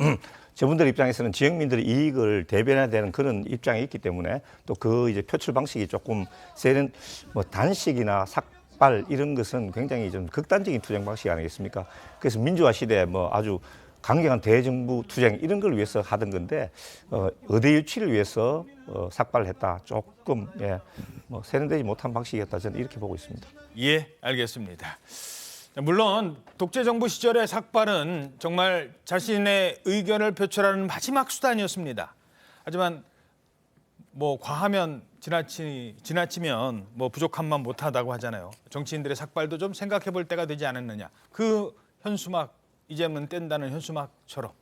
저분들 입장에서는 지역민들의 이익을 대변해야 되는 그런 입장이 있기 때문에 또 그 이제 표출 방식이 조금 세는 뭐 단식이나 삭발 이런 것은 굉장히 좀 극단적인 투쟁 방식 아니겠습니까? 그래서 민주화 시대에 뭐 아주 강경한 대정부 투쟁 이런 걸 위해서 하던 건데 의대 유치를 위해서 삭발을 했다. 조금 뭐 세련되지 못한 방식이었다. 저는 이렇게 보고 있습니다. 예, 알겠습니다. 물론 독재 정부 시절의 삭발은 정말 자신의 의견을 표출하는 마지막 수단이었습니다. 하지만 뭐 과하면 지나치면 뭐 부족함만 못하다고 하잖아요. 정치인들의 삭발도 좀 생각해 볼 때가 되지 않았느냐. 그 현수막 이제는 뗀다는 현수막처럼.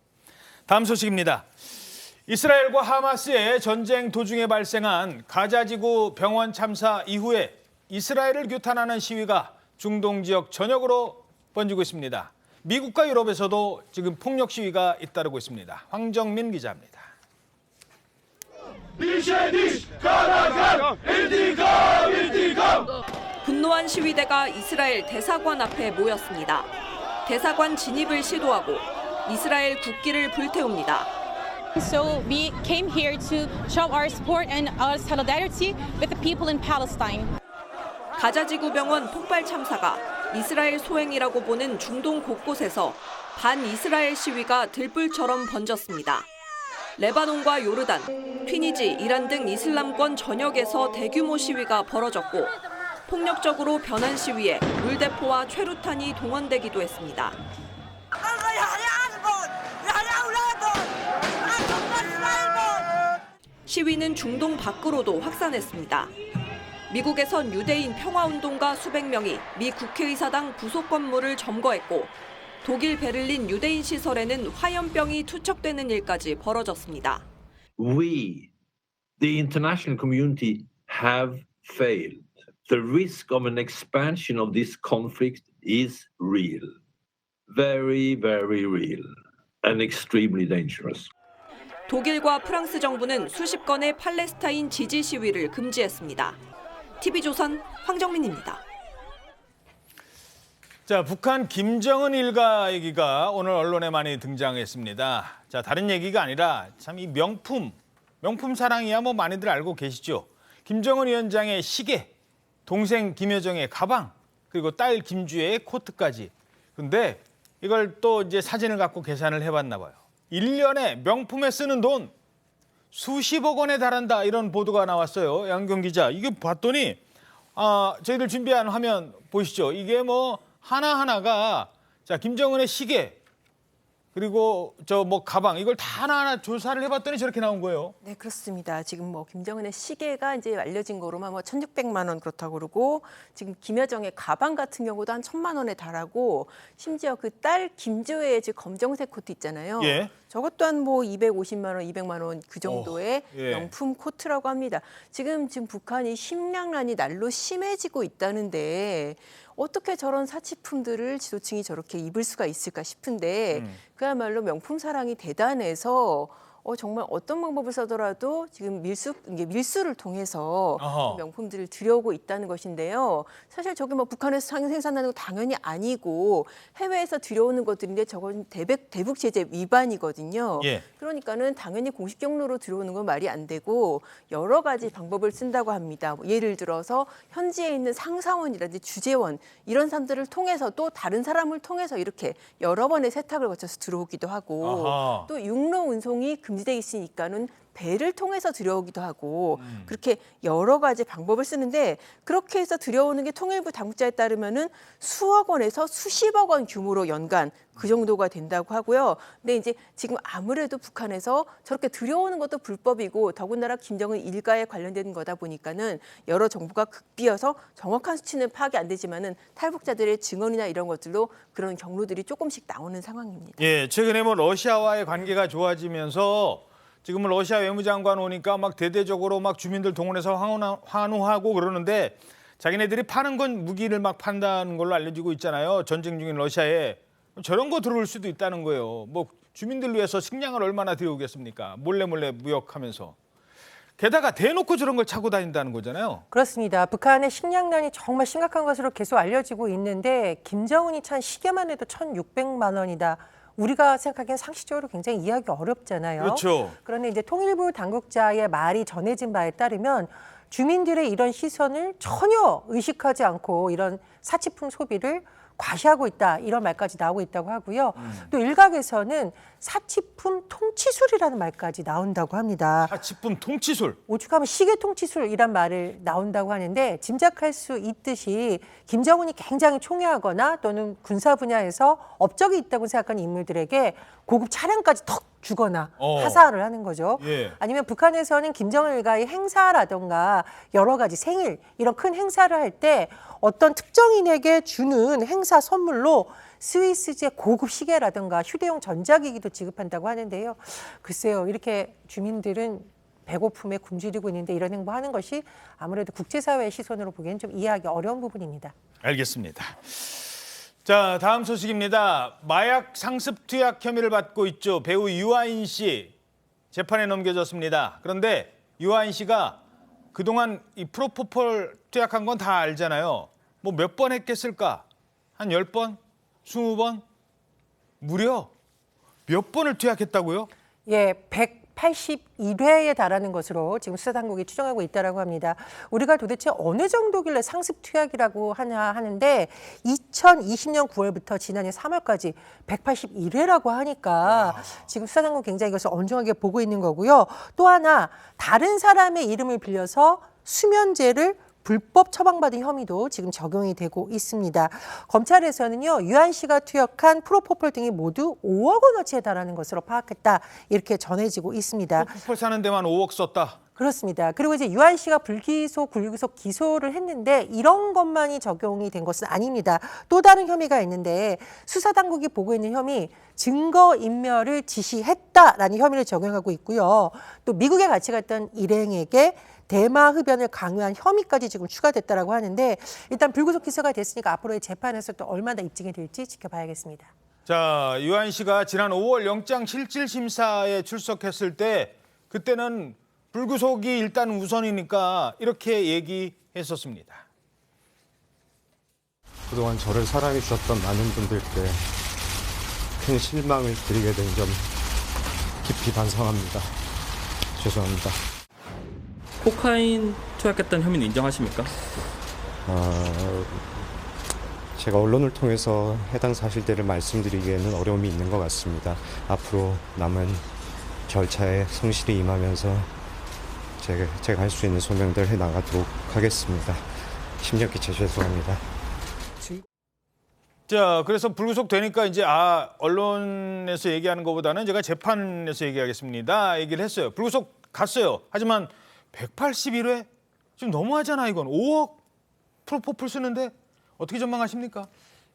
다음 소식입니다. 이스라엘과 하마스의 전쟁 도중에 발생한 가자지구 병원 참사 이후에 이스라엘을 규탄하는 시위가 중동 지역 전역으로 번지고 있습니다. 미국과 유럽에서도 지금 폭력 시위가 잇따르고 있습니다. 황정민 기자입니다. 분노한 시위대가 이스라엘 대사관 앞에 모였습니다. 대사관 진입을 시도하고 이스라엘 국기를 불태웁니다. So we came here to show our support and our solidarity with the people in Palestine. 가자지구 병원 폭발 참사가 이스라엘 소행이라고 보는 중동 곳곳에서 반이스라엘 시위가 들불처럼 번졌습니다. 레바논과 요르단, 튀니지, 이란 등 이슬람권 전역에서 대규모 시위가 벌어졌고 폭력적으로 변한 시위에 물대포와 최루탄이 동원되기도 했습니다. 시위는 중동 밖으로도 확산했습니다. 미국에선 유대인 평화운동가 수백 명이 미 국회의사당 부속 건물을 점거했고 독일 베를린 유대인 시설에는 화염병이 투척되는 일까지 벌어졌습니다. We, the international community, have failed. The risk of an expansion of this conflict is real. Very, very real and extremely dangerous. 독일과 프랑스 정부는 수십 건의 팔레스타인 지지 시위를 금지했습니다. TV조선 황정민입니다. 자, 북한 김정은 일가 얘기가 오늘 언론에 많이 등장했습니다. 자, 다른 얘기가 아니라 참 이 명품 사랑이야 뭐 많이들 알고 계시죠. 김정은 위원장의 시계, 동생 김여정의 가방, 그리고 딸 김주혜의 코트까지. 근데 이걸 또 이제 사진을 갖고 계산을 해봤나 봐요. 1년에 명품에 쓰는 돈 수십억 원에 달한다, 이런 보도가 나왔어요. 양경 기자. 이게 봤더니 저희들 준비한 화면 보시죠. 이게 뭐 하나하나가 자, 김정은의 시계, 그리고 저 뭐 가방, 이걸 다 하나하나 조사를 해봤더니 저렇게 나온 거예요. 네, 그렇습니다. 지금 뭐 김정은의 시계가 이제 알려진 거로만 뭐 1,600만 원 그렇다고 그러고, 지금 김여정의 가방 같은 경우도 한 1,000만 원에 달하고, 심지어 그 딸 김주혜의 즉 검정색 코트 있잖아요. 예. 저것 또한 뭐 250만 원, 200만 원 그 정도의 예. 명품 코트라고 합니다. 지금 북한이 식량난이 날로 심해지고 있다는데 어떻게 저런 사치품들을 지도층이 저렇게 입을 수가 있을까 싶은데 그야말로 명품 사랑이 대단해서 정말 어떤 방법을 써더라도 지금 밀수를 통해서 명품들을 들여오고 있다는 것인데요. 사실 저게 뭐 북한에서 생산하는 거 당연히 아니고 해외에서 들여오는 것들인데 저건 대북 제재 위반이거든요. 예. 그러니까는 당연히 공식 경로로 들어오는 건 말이 안 되고 여러 가지 방법을 쓴다고 합니다. 예를 들어서 현지에 있는 상사원이라든지 주재원 이런 사람들을 통해서 또 다른 사람을 통해서 이렇게 여러 번의 세탁을 거쳐서 들어오기도 하고 또 육로 운송이 금지돼 있으니까는 배를 통해서 들여오기도 하고 그렇게 여러 가지 방법을 쓰는데 그렇게 해서 들여오는 게 통일부 당국자에 따르면은 수억 원에서 수십억 원 규모로 연간 그 정도가 된다고 하고요. 근데 이제 지금 아무래도 북한에서 저렇게 들여오는 것도 불법이고 더군다나 김정은 일가에 관련된 거다 보니까는 여러 정보가 극비여서 정확한 수치는 파악이 안 되지만은 탈북자들의 증언이나 이런 것들로 그런 경로들이 조금씩 나오는 상황입니다. 예, 최근에 뭐 러시아와의 관계가 좋아지면서 지금은 러시아 외무장관 오니까 막 대대적으로 막 주민들 동원해서 환호하고 그러는데 자기네들이 파는 건 무기를 막 판다는 걸로 알려지고 있잖아요. 전쟁 중인 러시아에 저런 거 들어올 수도 있다는 거예요. 뭐 주민들 위해서 식량을 얼마나 들여오겠습니까? 몰래 무역하면서. 게다가 대놓고 저런 걸 차고 다닌다는 거잖아요. 그렇습니다. 북한의 식량난이 정말 심각한 것으로 계속 알려지고 있는데 김정은이 찬 시계만 해도 1,600만 원이다. 우리가 생각하기엔 상식적으로 굉장히 이해하기 어렵잖아요. 그렇죠. 그런데 이제 통일부 당국자의 말이 전해진 바에 따르면 주민들의 이런 시선을 전혀 의식하지 않고 이런 사치품 소비를 과시하고 있다, 이런 말까지 나오고 있다고 하고요. 또 일각에서는 사치품 통치술이라는 말까지 나온다고 합니다. 사치품 통치술. 오죽하면 시계 통치술이란 말을 나온다고 하는데 짐작할 수 있듯이 김정은이 굉장히 총애하거나 또는 군사 분야에서 업적이 있다고 생각하는 인물들에게 고급 차량까지 턱 주거나 하사를 하는 거죠. 예. 아니면 북한에서는 김정은 일가의 행사라던가 여러 가지 생일 이런 큰 행사를 할 때 어떤 특정인에게 주는 행사 선물로 스위스제 고급 시계라든가 휴대용 전자기기도 지급한다고 하는데요. 글쎄요, 이렇게 주민들은 배고픔에 굶주리고 있는데 이런 행보하는 것이 아무래도 국제사회의 시선으로 보기엔 좀 이해하기 어려운 부분입니다. 알겠습니다. 자, 다음 소식입니다. 마약 상습 투약 혐의를 받고 있죠. 배우 유아인 씨 재판에 넘겨졌습니다. 그런데 유아인 씨가 그동안 이 프로포폴 투약한 건 다 알잖아요. 뭐 몇 번 했겠을까? 한 10번? 20번? 무려 몇 번을 투약했다고요? 예, 181회에 달하는 것으로 지금 수사당국이 추정하고 있다고 합니다. 우리가 도대체 어느 정도길래 상습 투약이라고 하냐 하는데 2020년 9월부터 지난해 3월까지 181회라고 하니까 지금 수사당국 굉장히 이것을 엄중하게 보고 있는 거고요. 또 하나 다른 사람의 이름을 빌려서 수면제를 불법 처방받은 혐의도 지금 적용이 되고 있습니다. 검찰에서는요, 유한 씨가 투약한 프로포폴 등이 모두 5억 원어치에 달하는 것으로 파악했다, 이렇게 전해지고 있습니다. 프로포폴 사는 데만 5억 썼다. 그렇습니다. 그리고 이제 유한 씨가 불기소, 기소를 했는데 이런 것만이 적용이 된 것은 아닙니다. 또 다른 혐의가 있는데 수사당국이 보고 있는 혐의, 증거인멸을 지시했다라는 혐의를 적용하고 있고요. 또 미국에 같이 갔던 일행에게 대마 흡연을 강요한 혐의까지 지금 추가됐다라고 하는데, 일단 불구속 기소가 됐으니까 앞으로의 재판에서 또 얼마나 입증이 될지 지켜봐야겠습니다. 자, 유한 씨가 지난 5월 영장 실질 심사에 출석했을 때 그때는 불구속이 일단 우선이니까 이렇게 얘기했었습니다. 그동안 저를 사랑해 주셨던 많은 분들께 큰 실망을 드리게 된 점 깊이 반성합니다. 죄송합니다. 코카인 투약했던 혐의는 인정하십니까? 제가 언론을 통해서 해당 사실들을 말씀드리기에는 어려움이 있는 것 같습니다. 앞으로 남은 절차에 성실히 임하면서 제가 할 수 있는 소명들 해나가도록 하겠습니다. 심려 끼쳐 죄송합니다. 자, 그래서 불구속 되니까 이제 언론에서 얘기하는 것보다는 제가 재판에서 얘기하겠습니다. 얘기를 했어요. 불구속 갔어요. 하지만 181회? 지금 너무하잖아, 이건. 5억 프로포폴 쓰는데 어떻게 전망하십니까?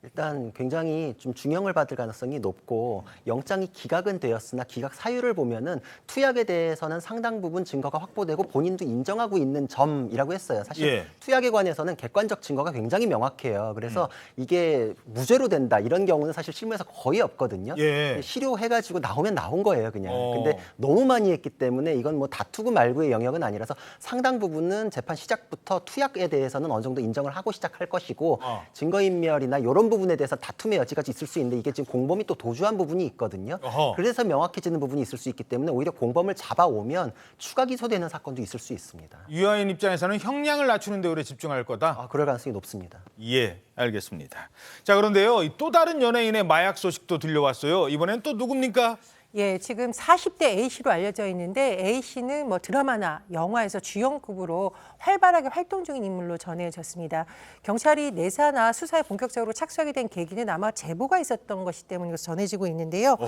일단 굉장히 좀 중형을 받을 가능성이 높고, 영장이 기각은 되었으나 기각 사유를 보면은 투약에 대해서는 상당 부분 증거가 확보되고 본인도 인정하고 있는 점이라고 했어요. 사실 투약에 관해서는 객관적 증거가 굉장히 명확해요. 그래서 이게 무죄로 된다 이런 경우는 사실 실무에서 거의 없거든요. 실효해가지고 나오면 나온 거예요, 그냥. 근데 너무 많이 했기 때문에 이건 뭐 다투고 말고의 영역은 아니라서 상당 부분은 재판 시작부터 투약에 대해서는 어느 정도 인정을 하고 시작할 것이고, 증거인멸이나 이런 부분에 대해서 다툼의 여지가 있을 수 있는데 이게 지금 공범이 또 도주한 부분이 있거든요. 그래서 명확해지는 부분이 있을 수 있기 때문에 오히려 공범을 잡아오면 추가 기소되는 사건도 있을 수 있습니다. 유아인 입장에서는 형량을 낮추는 데 오래 집중할 거다? 그럴 가능성이 높습니다. 예, 알겠습니다. 자, 그런데요, 또 다른 연예인의 마약 소식도 들려왔어요. 이번엔 또 누굽니까? 예, 지금 40대 A씨로 알려져 있는데, A씨는 뭐 드라마나 영화에서 주연급으로 활발하게 활동 중인 인물로 전해졌습니다. 경찰이 내사나 수사에 본격적으로 착수하게 된 계기는 아마 제보가 있었던 것이 때문에 전해지고 있는데요.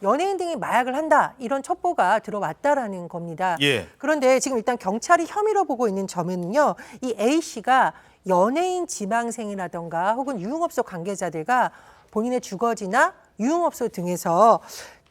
연예인 등이 마약을 한다, 이런 첩보가 들어왔다라는 겁니다. 그런데 지금 일단 경찰이 혐의로 보고 있는 점은요, 이 A씨가 연예인 지망생이라던가 혹은 유흥업소 관계자들과 본인의 주거지나 유흥업소 등에서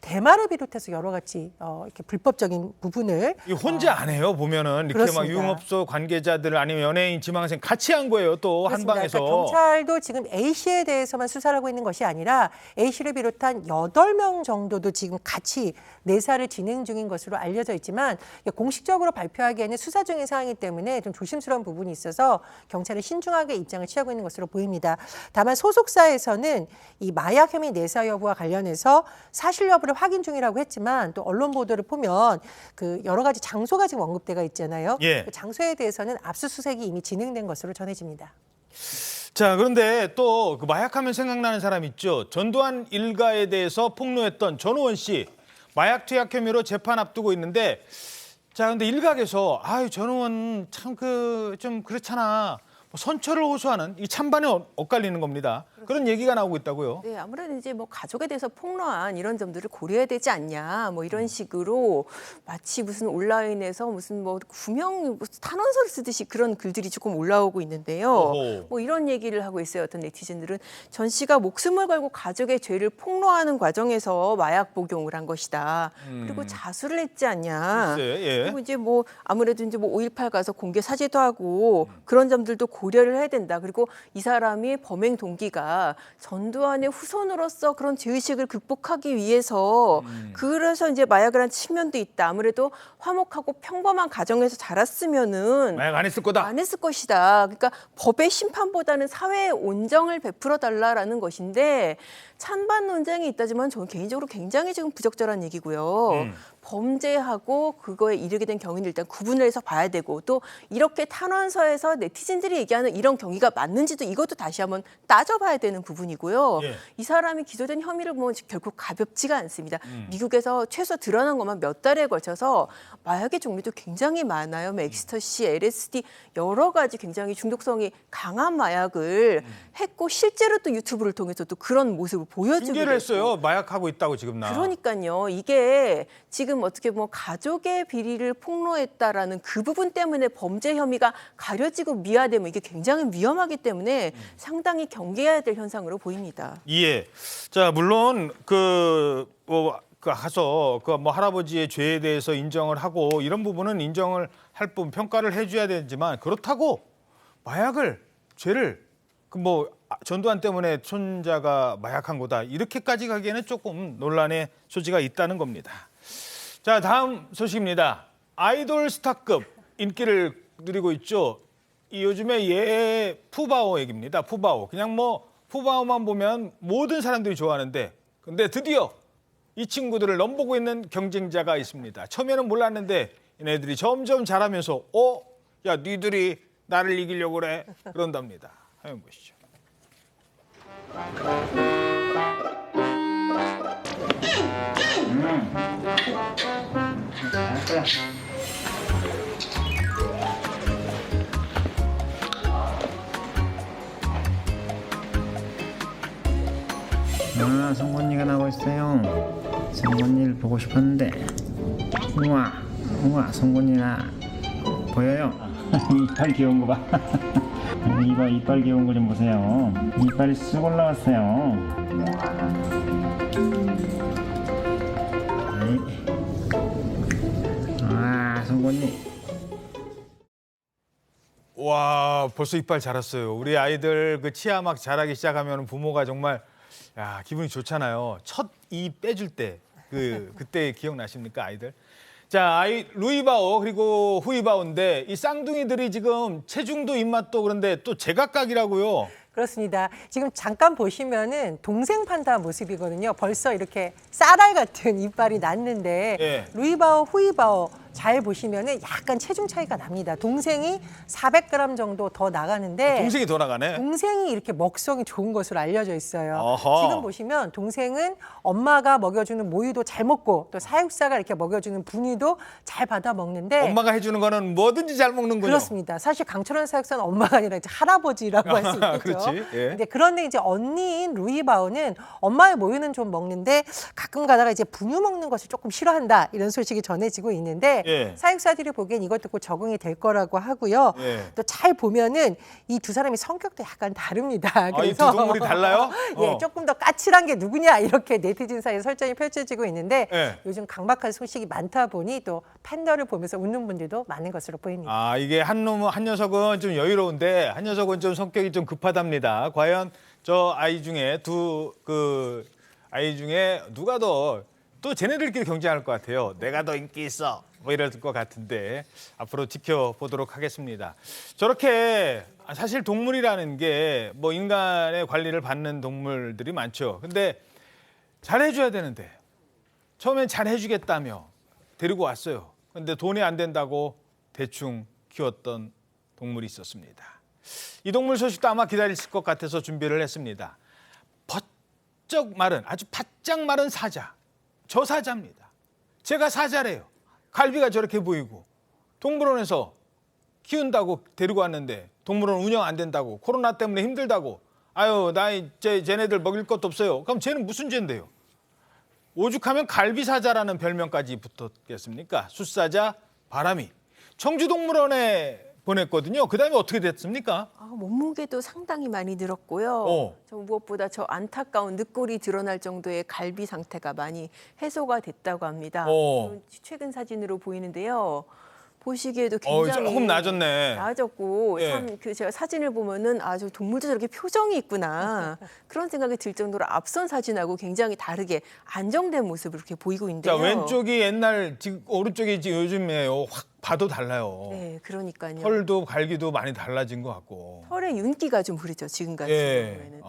대마를 비롯해서 여러 가지 이렇게 불법적인 부분을 혼자 안 해요. 보면은 이렇게 그렇습니다. 막 유흥업소 관계자들 아니면 연예인 지망생 같이 한 거예요. 또 한 방에서. 그러니까 경찰도 지금 A 씨에 대해서만 수사를 하고 있는 것이 아니라 A 씨를 비롯한 8명 정도도 지금 같이 내사를 진행 중인 것으로 알려져 있지만, 공식적으로 발표하기에는 수사 중인 사항이기 때문에 좀 조심스러운 부분이 있어서 경찰이 신중하게 입장을 취하고 있는 것으로 보입니다. 다만 소속사에서는 이 마약 혐의 내사 여부와 관련해서 사실 여부를 확인 중이라고 했지만, 또 언론 보도를 보면 그 여러 가지 장소가 지금 언급되어 있잖아요. 그 장소에 대해서는 압수수색이 이미 진행된 것으로 전해집니다. 자, 그런데 또 그 마약하면 생각나는 사람 있죠. 전두환 일가에 대해서 폭로했던 전우원 씨, 마약 투약 혐의로 재판 앞두고 있는데, 자, 근데 일각에서 전우원 참 좀 그렇잖아, 선처를 호소하는 이 찬반에 엇갈리는 겁니다. 그런 얘기가 나오고 있다고요. 네, 아무래도 이제 뭐 가족에 대해서 폭로한 이런 점들을 고려해야 되지 않냐, 뭐 이런 식으로 마치 무슨 온라인에서 무슨 뭐 구명 탄원서를 쓰듯이 그런 글들이 조금 올라오고 있는데요. 뭐 이런 얘기를 하고 있어요. 어떤 네티즌들은 전 씨가 목숨을 걸고 가족의 죄를 폭로하는 과정에서 마약 복용을 한 것이다. 그리고 자수를 했지 않냐. 그리고 이제 뭐 아무래도 이제 뭐 5.18 가서 공개 사죄도 하고 그런 점들도 고려를 해야 된다. 그리고 이 사람이 범행 동기가 전두환의 후손으로서 그런 죄의식을 극복하기 위해서 그래서 이제 마약을 한 측면도 있다. 아무래도 화목하고 평범한 가정에서 자랐으면은 마약 안 했을 거다. 안 했을 것이다. 그러니까 법의 심판보다는 사회의 온정을 베풀어 달라라는 것인데, 찬반 논쟁이 있다지만 저는 개인적으로 굉장히 지금 부적절한 얘기고요. 범죄하고 그거에 이르게 된 경위를 일단 구분을 해서 봐야 되고 또 이렇게 탄원서에서 네티즌들이 얘기하는 이런 경위가 맞는지도 이것도 다시 한번 따져봐야 되는 부분이고요. 예. 이 사람이 기소된 혐의를 보면 결국 가볍지가 않습니다. 미국에서 최소 드러난 것만 몇 달에 걸쳐서 마약의 종류도 굉장히 많아요. 뭐 엑스터시, LSD 여러 가지 굉장히 중독성이 강한 마약을 했고 실제로 또 유튜브를 통해서 또 그런 모습을 보여주고 핑계를 했어요. 마약하고 있다고 지금 나. 그러니까요. 이게 지금 어떻게 보면 가족의 비리를 폭로했다라는 그 부분 때문에 범죄 혐의가 가려지고 미화되면 이게 굉장히 위험하기 때문에 상당히 경계해야 될 현상으로 보입니다. 예. 자, 물론 가서 그 뭐 할아버지의 죄에 대해서 인정을 하고 이런 부분은 인정을 할 부분 평가를 해줘야 되지만 그렇다고 마약을 죄를 그 뭐 전두환 때문에 손자가 마약한 거다 이렇게까지 가기에는 조금 논란의 소지가 있다는 겁니다. 자, 다음 소식입니다. 아이돌 스타급 인기를 누리고 있죠. 이 요즘에 푸바오 얘기입니다. 푸바오. 그냥 뭐 푸바오만 보면 모든 사람들이 좋아하는데 근데 드디어 이 친구들을 넘보고 있는 경쟁자가 있습니다. 처음에는 몰랐는데 얘네들이 점점 잘하면서 야 니들이 나를 이기려고 그래 그런답니다. 한번 보시죠. 성곤이가 나오고 있어요. 성곤이를 보고 싶었는데 우와 성곤이나 보여요? 이빨 귀여운 거 봐. 이빨 귀여운 거 좀 보세요. 이빨이 쑥 올라왔어요. 성곤이. 와, 벌써 이빨 자랐어요. 우리 아이들 그 치아 막 자라기 시작하면 부모가 정말 기분이 좋잖아요. 첫 이 빼줄 때 그때 기억나십니까, 아이들? 자, 루이바오 그리고 후이바오인데 이 쌍둥이들이 지금 체중도 입맛도 그런데 또 제각각이라고요. 그렇습니다. 지금 잠깐 보시면은 동생 판다 모습이거든요. 벌써 이렇게 쌀알 같은 이빨이 났는데 예. 루이바오, 후이바오 잘 보시면은 약간 체중 차이가 납니다. 동생이 400g 정도 더 나가는데 동생이 더 나가네. 동생이 이렇게 먹성이 좋은 것으로 알려져 있어요. 어허. 지금 보시면 동생은 엄마가 먹여주는 모유도 잘 먹고 또 사육사가 이렇게 먹여주는 분유도 잘 받아 먹는데 엄마가 해주는 거는 뭐든지 잘 먹는군요. 그렇습니다. 사실 강철원 사육사는 엄마가 아니라 이제 할아버지라고 할 수 있겠죠. 그렇지. 예. 근데 그런데 이제 언니인 루이바오는 엄마의 모유는 좀 먹는데 가끔 가다가 이제 분유 먹는 것을 조금 싫어한다 이런 소식이 전해지고 있는데 예. 사육사들이 보기엔 이것도 꼭 적응이 될 거라고 하고요. 예. 또 잘 보면은 이 두 사람의 성격도 약간 다릅니다. 이 두 동물이 달라요? 예, 조금 더 까칠한 게 누구냐 이렇게 네티즌 사이에 설전이 펼쳐지고 있는데 예. 요즘 강박한 소식이 많다 보니 또 팬더를 보면서 웃는 분들도 많은 것으로 보입니다. 이게 한 녀석은 좀 여유로운데 한 녀석은 좀 성격이 좀 급하답니다. 과연 저 아이 중에 아이 중에 누가 더 또 쟤네들끼리 경쟁할 것 같아요. 내가 더 인기 있어. 뭐 이럴 것 같은데 앞으로 지켜보도록 하겠습니다. 저렇게 사실 동물이라는 게 뭐 인간의 관리를 받는 동물들이 많죠. 근데 잘해줘야 되는데 처음엔 잘해주겠다며 데리고 왔어요. 근데 돈이 안 된다고 대충 키웠던 동물이 있었습니다. 이 동물 소식도 아마 기다리실 것 같아서 준비를 했습니다. 버쩍 마른 아주 바짝 마른 사자. 저 사자입니다. 제가 사자래요. 갈비가 저렇게 보이고 동물원에서 키운다고 데리고 왔는데 동물원 운영 안 된다고 코로나 때문에 힘들다고 쟤네들 먹일 것도 없어요. 그럼 쟤는 무슨 죄인데요? 오죽하면 갈비사자라는 별명까지 붙었겠습니까? 숫사자, 바람이. 청주동물원에 보냈거든요. 그다음에 어떻게 됐습니까? 몸무게도 상당히 많이 늘었고요. 저 무엇보다 저 안타까운 늑골이 드러날 정도의 갈비 상태가 많이 해소가 됐다고 합니다. 최근 사진으로 보이는데요. 보시기에도 굉장히 조금 나아졌네. 나아졌고 예. 참 제가 사진을 보면은 저 동물도 저렇게 표정이 있구나 그런 생각이 들 정도로 앞선 사진하고 굉장히 다르게 안정된 모습을 이렇게 보이고 있는데요. 자, 왼쪽이 옛날 지금 오른쪽이 지금 요즘에요. 확 봐도 달라요. 네, 그러니까요. 털도 갈기도 많이 달라진 것 같고. 털의 윤기가 좀 흐르죠 지금 같은 경우에는. 네.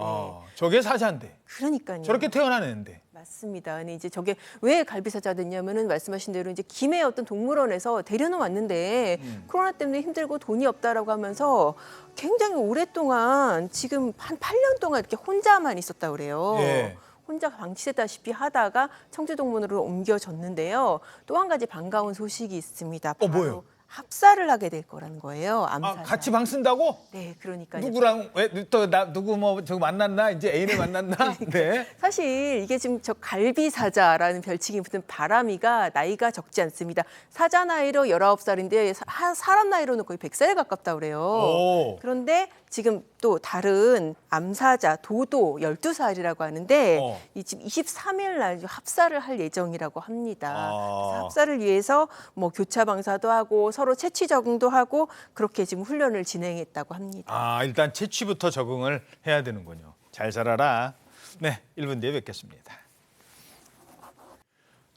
저게 사자인데. 그러니까요. 저렇게 태어난 애인데. 맞습니다. 근데 이제 저게 왜 갈비사자 됐냐면은 말씀하신 대로 이제 김해 어떤 동물원에서 데려는 왔는데 코로나 때문에 힘들고 돈이 없다라고 하면서 굉장히 오랫동안 지금 한 8년 동안 이렇게 혼자만 있었다 그래요. 예. 혼자 방치되다시피 하다가 청주동물원으로 옮겨졌는데요. 또 한 가지 반가운 소식이 있습니다. 바로 뭐요? 합사를 하게 될 거라는 거예요. 암사자. 아, 같이 방 쓴다고? 네, 그러니까 누구랑 왜 또 나 누구 뭐 저거 만났나? 이제 애인을 만났나? 네. 사실 이게 지금 저 갈비사자라는 별칭이 붙은 바람이가 나이가 적지 않습니다. 사자 나이로 19살인데 사람 나이로는 거의 100살에 가깝다 그래요. 오. 그런데 지금 또 다른 암사자 도도 12살이라고 하는데 이 지금 23일 날 합사를 할 예정이라고 합니다. 그래서 합사를 위해서 뭐 교차 방사도 하고 서로 채취 적응도 하고 그렇게 지금 훈련을 진행했다고 합니다. 아, 일단 채취부터 적응을 해야 되는군요. 잘 자라라. 네, 1분 뒤에 뵙겠습니다.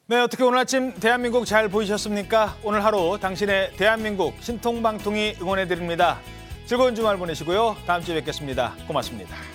네, 어떻게 오늘 아침 대한민국 잘 보이셨습니까? 오늘 하루 당신의 대한민국 신통방통이 응원해드립니다. 즐거운 주말 보내시고요. 다음 주에 뵙겠습니다. 고맙습니다.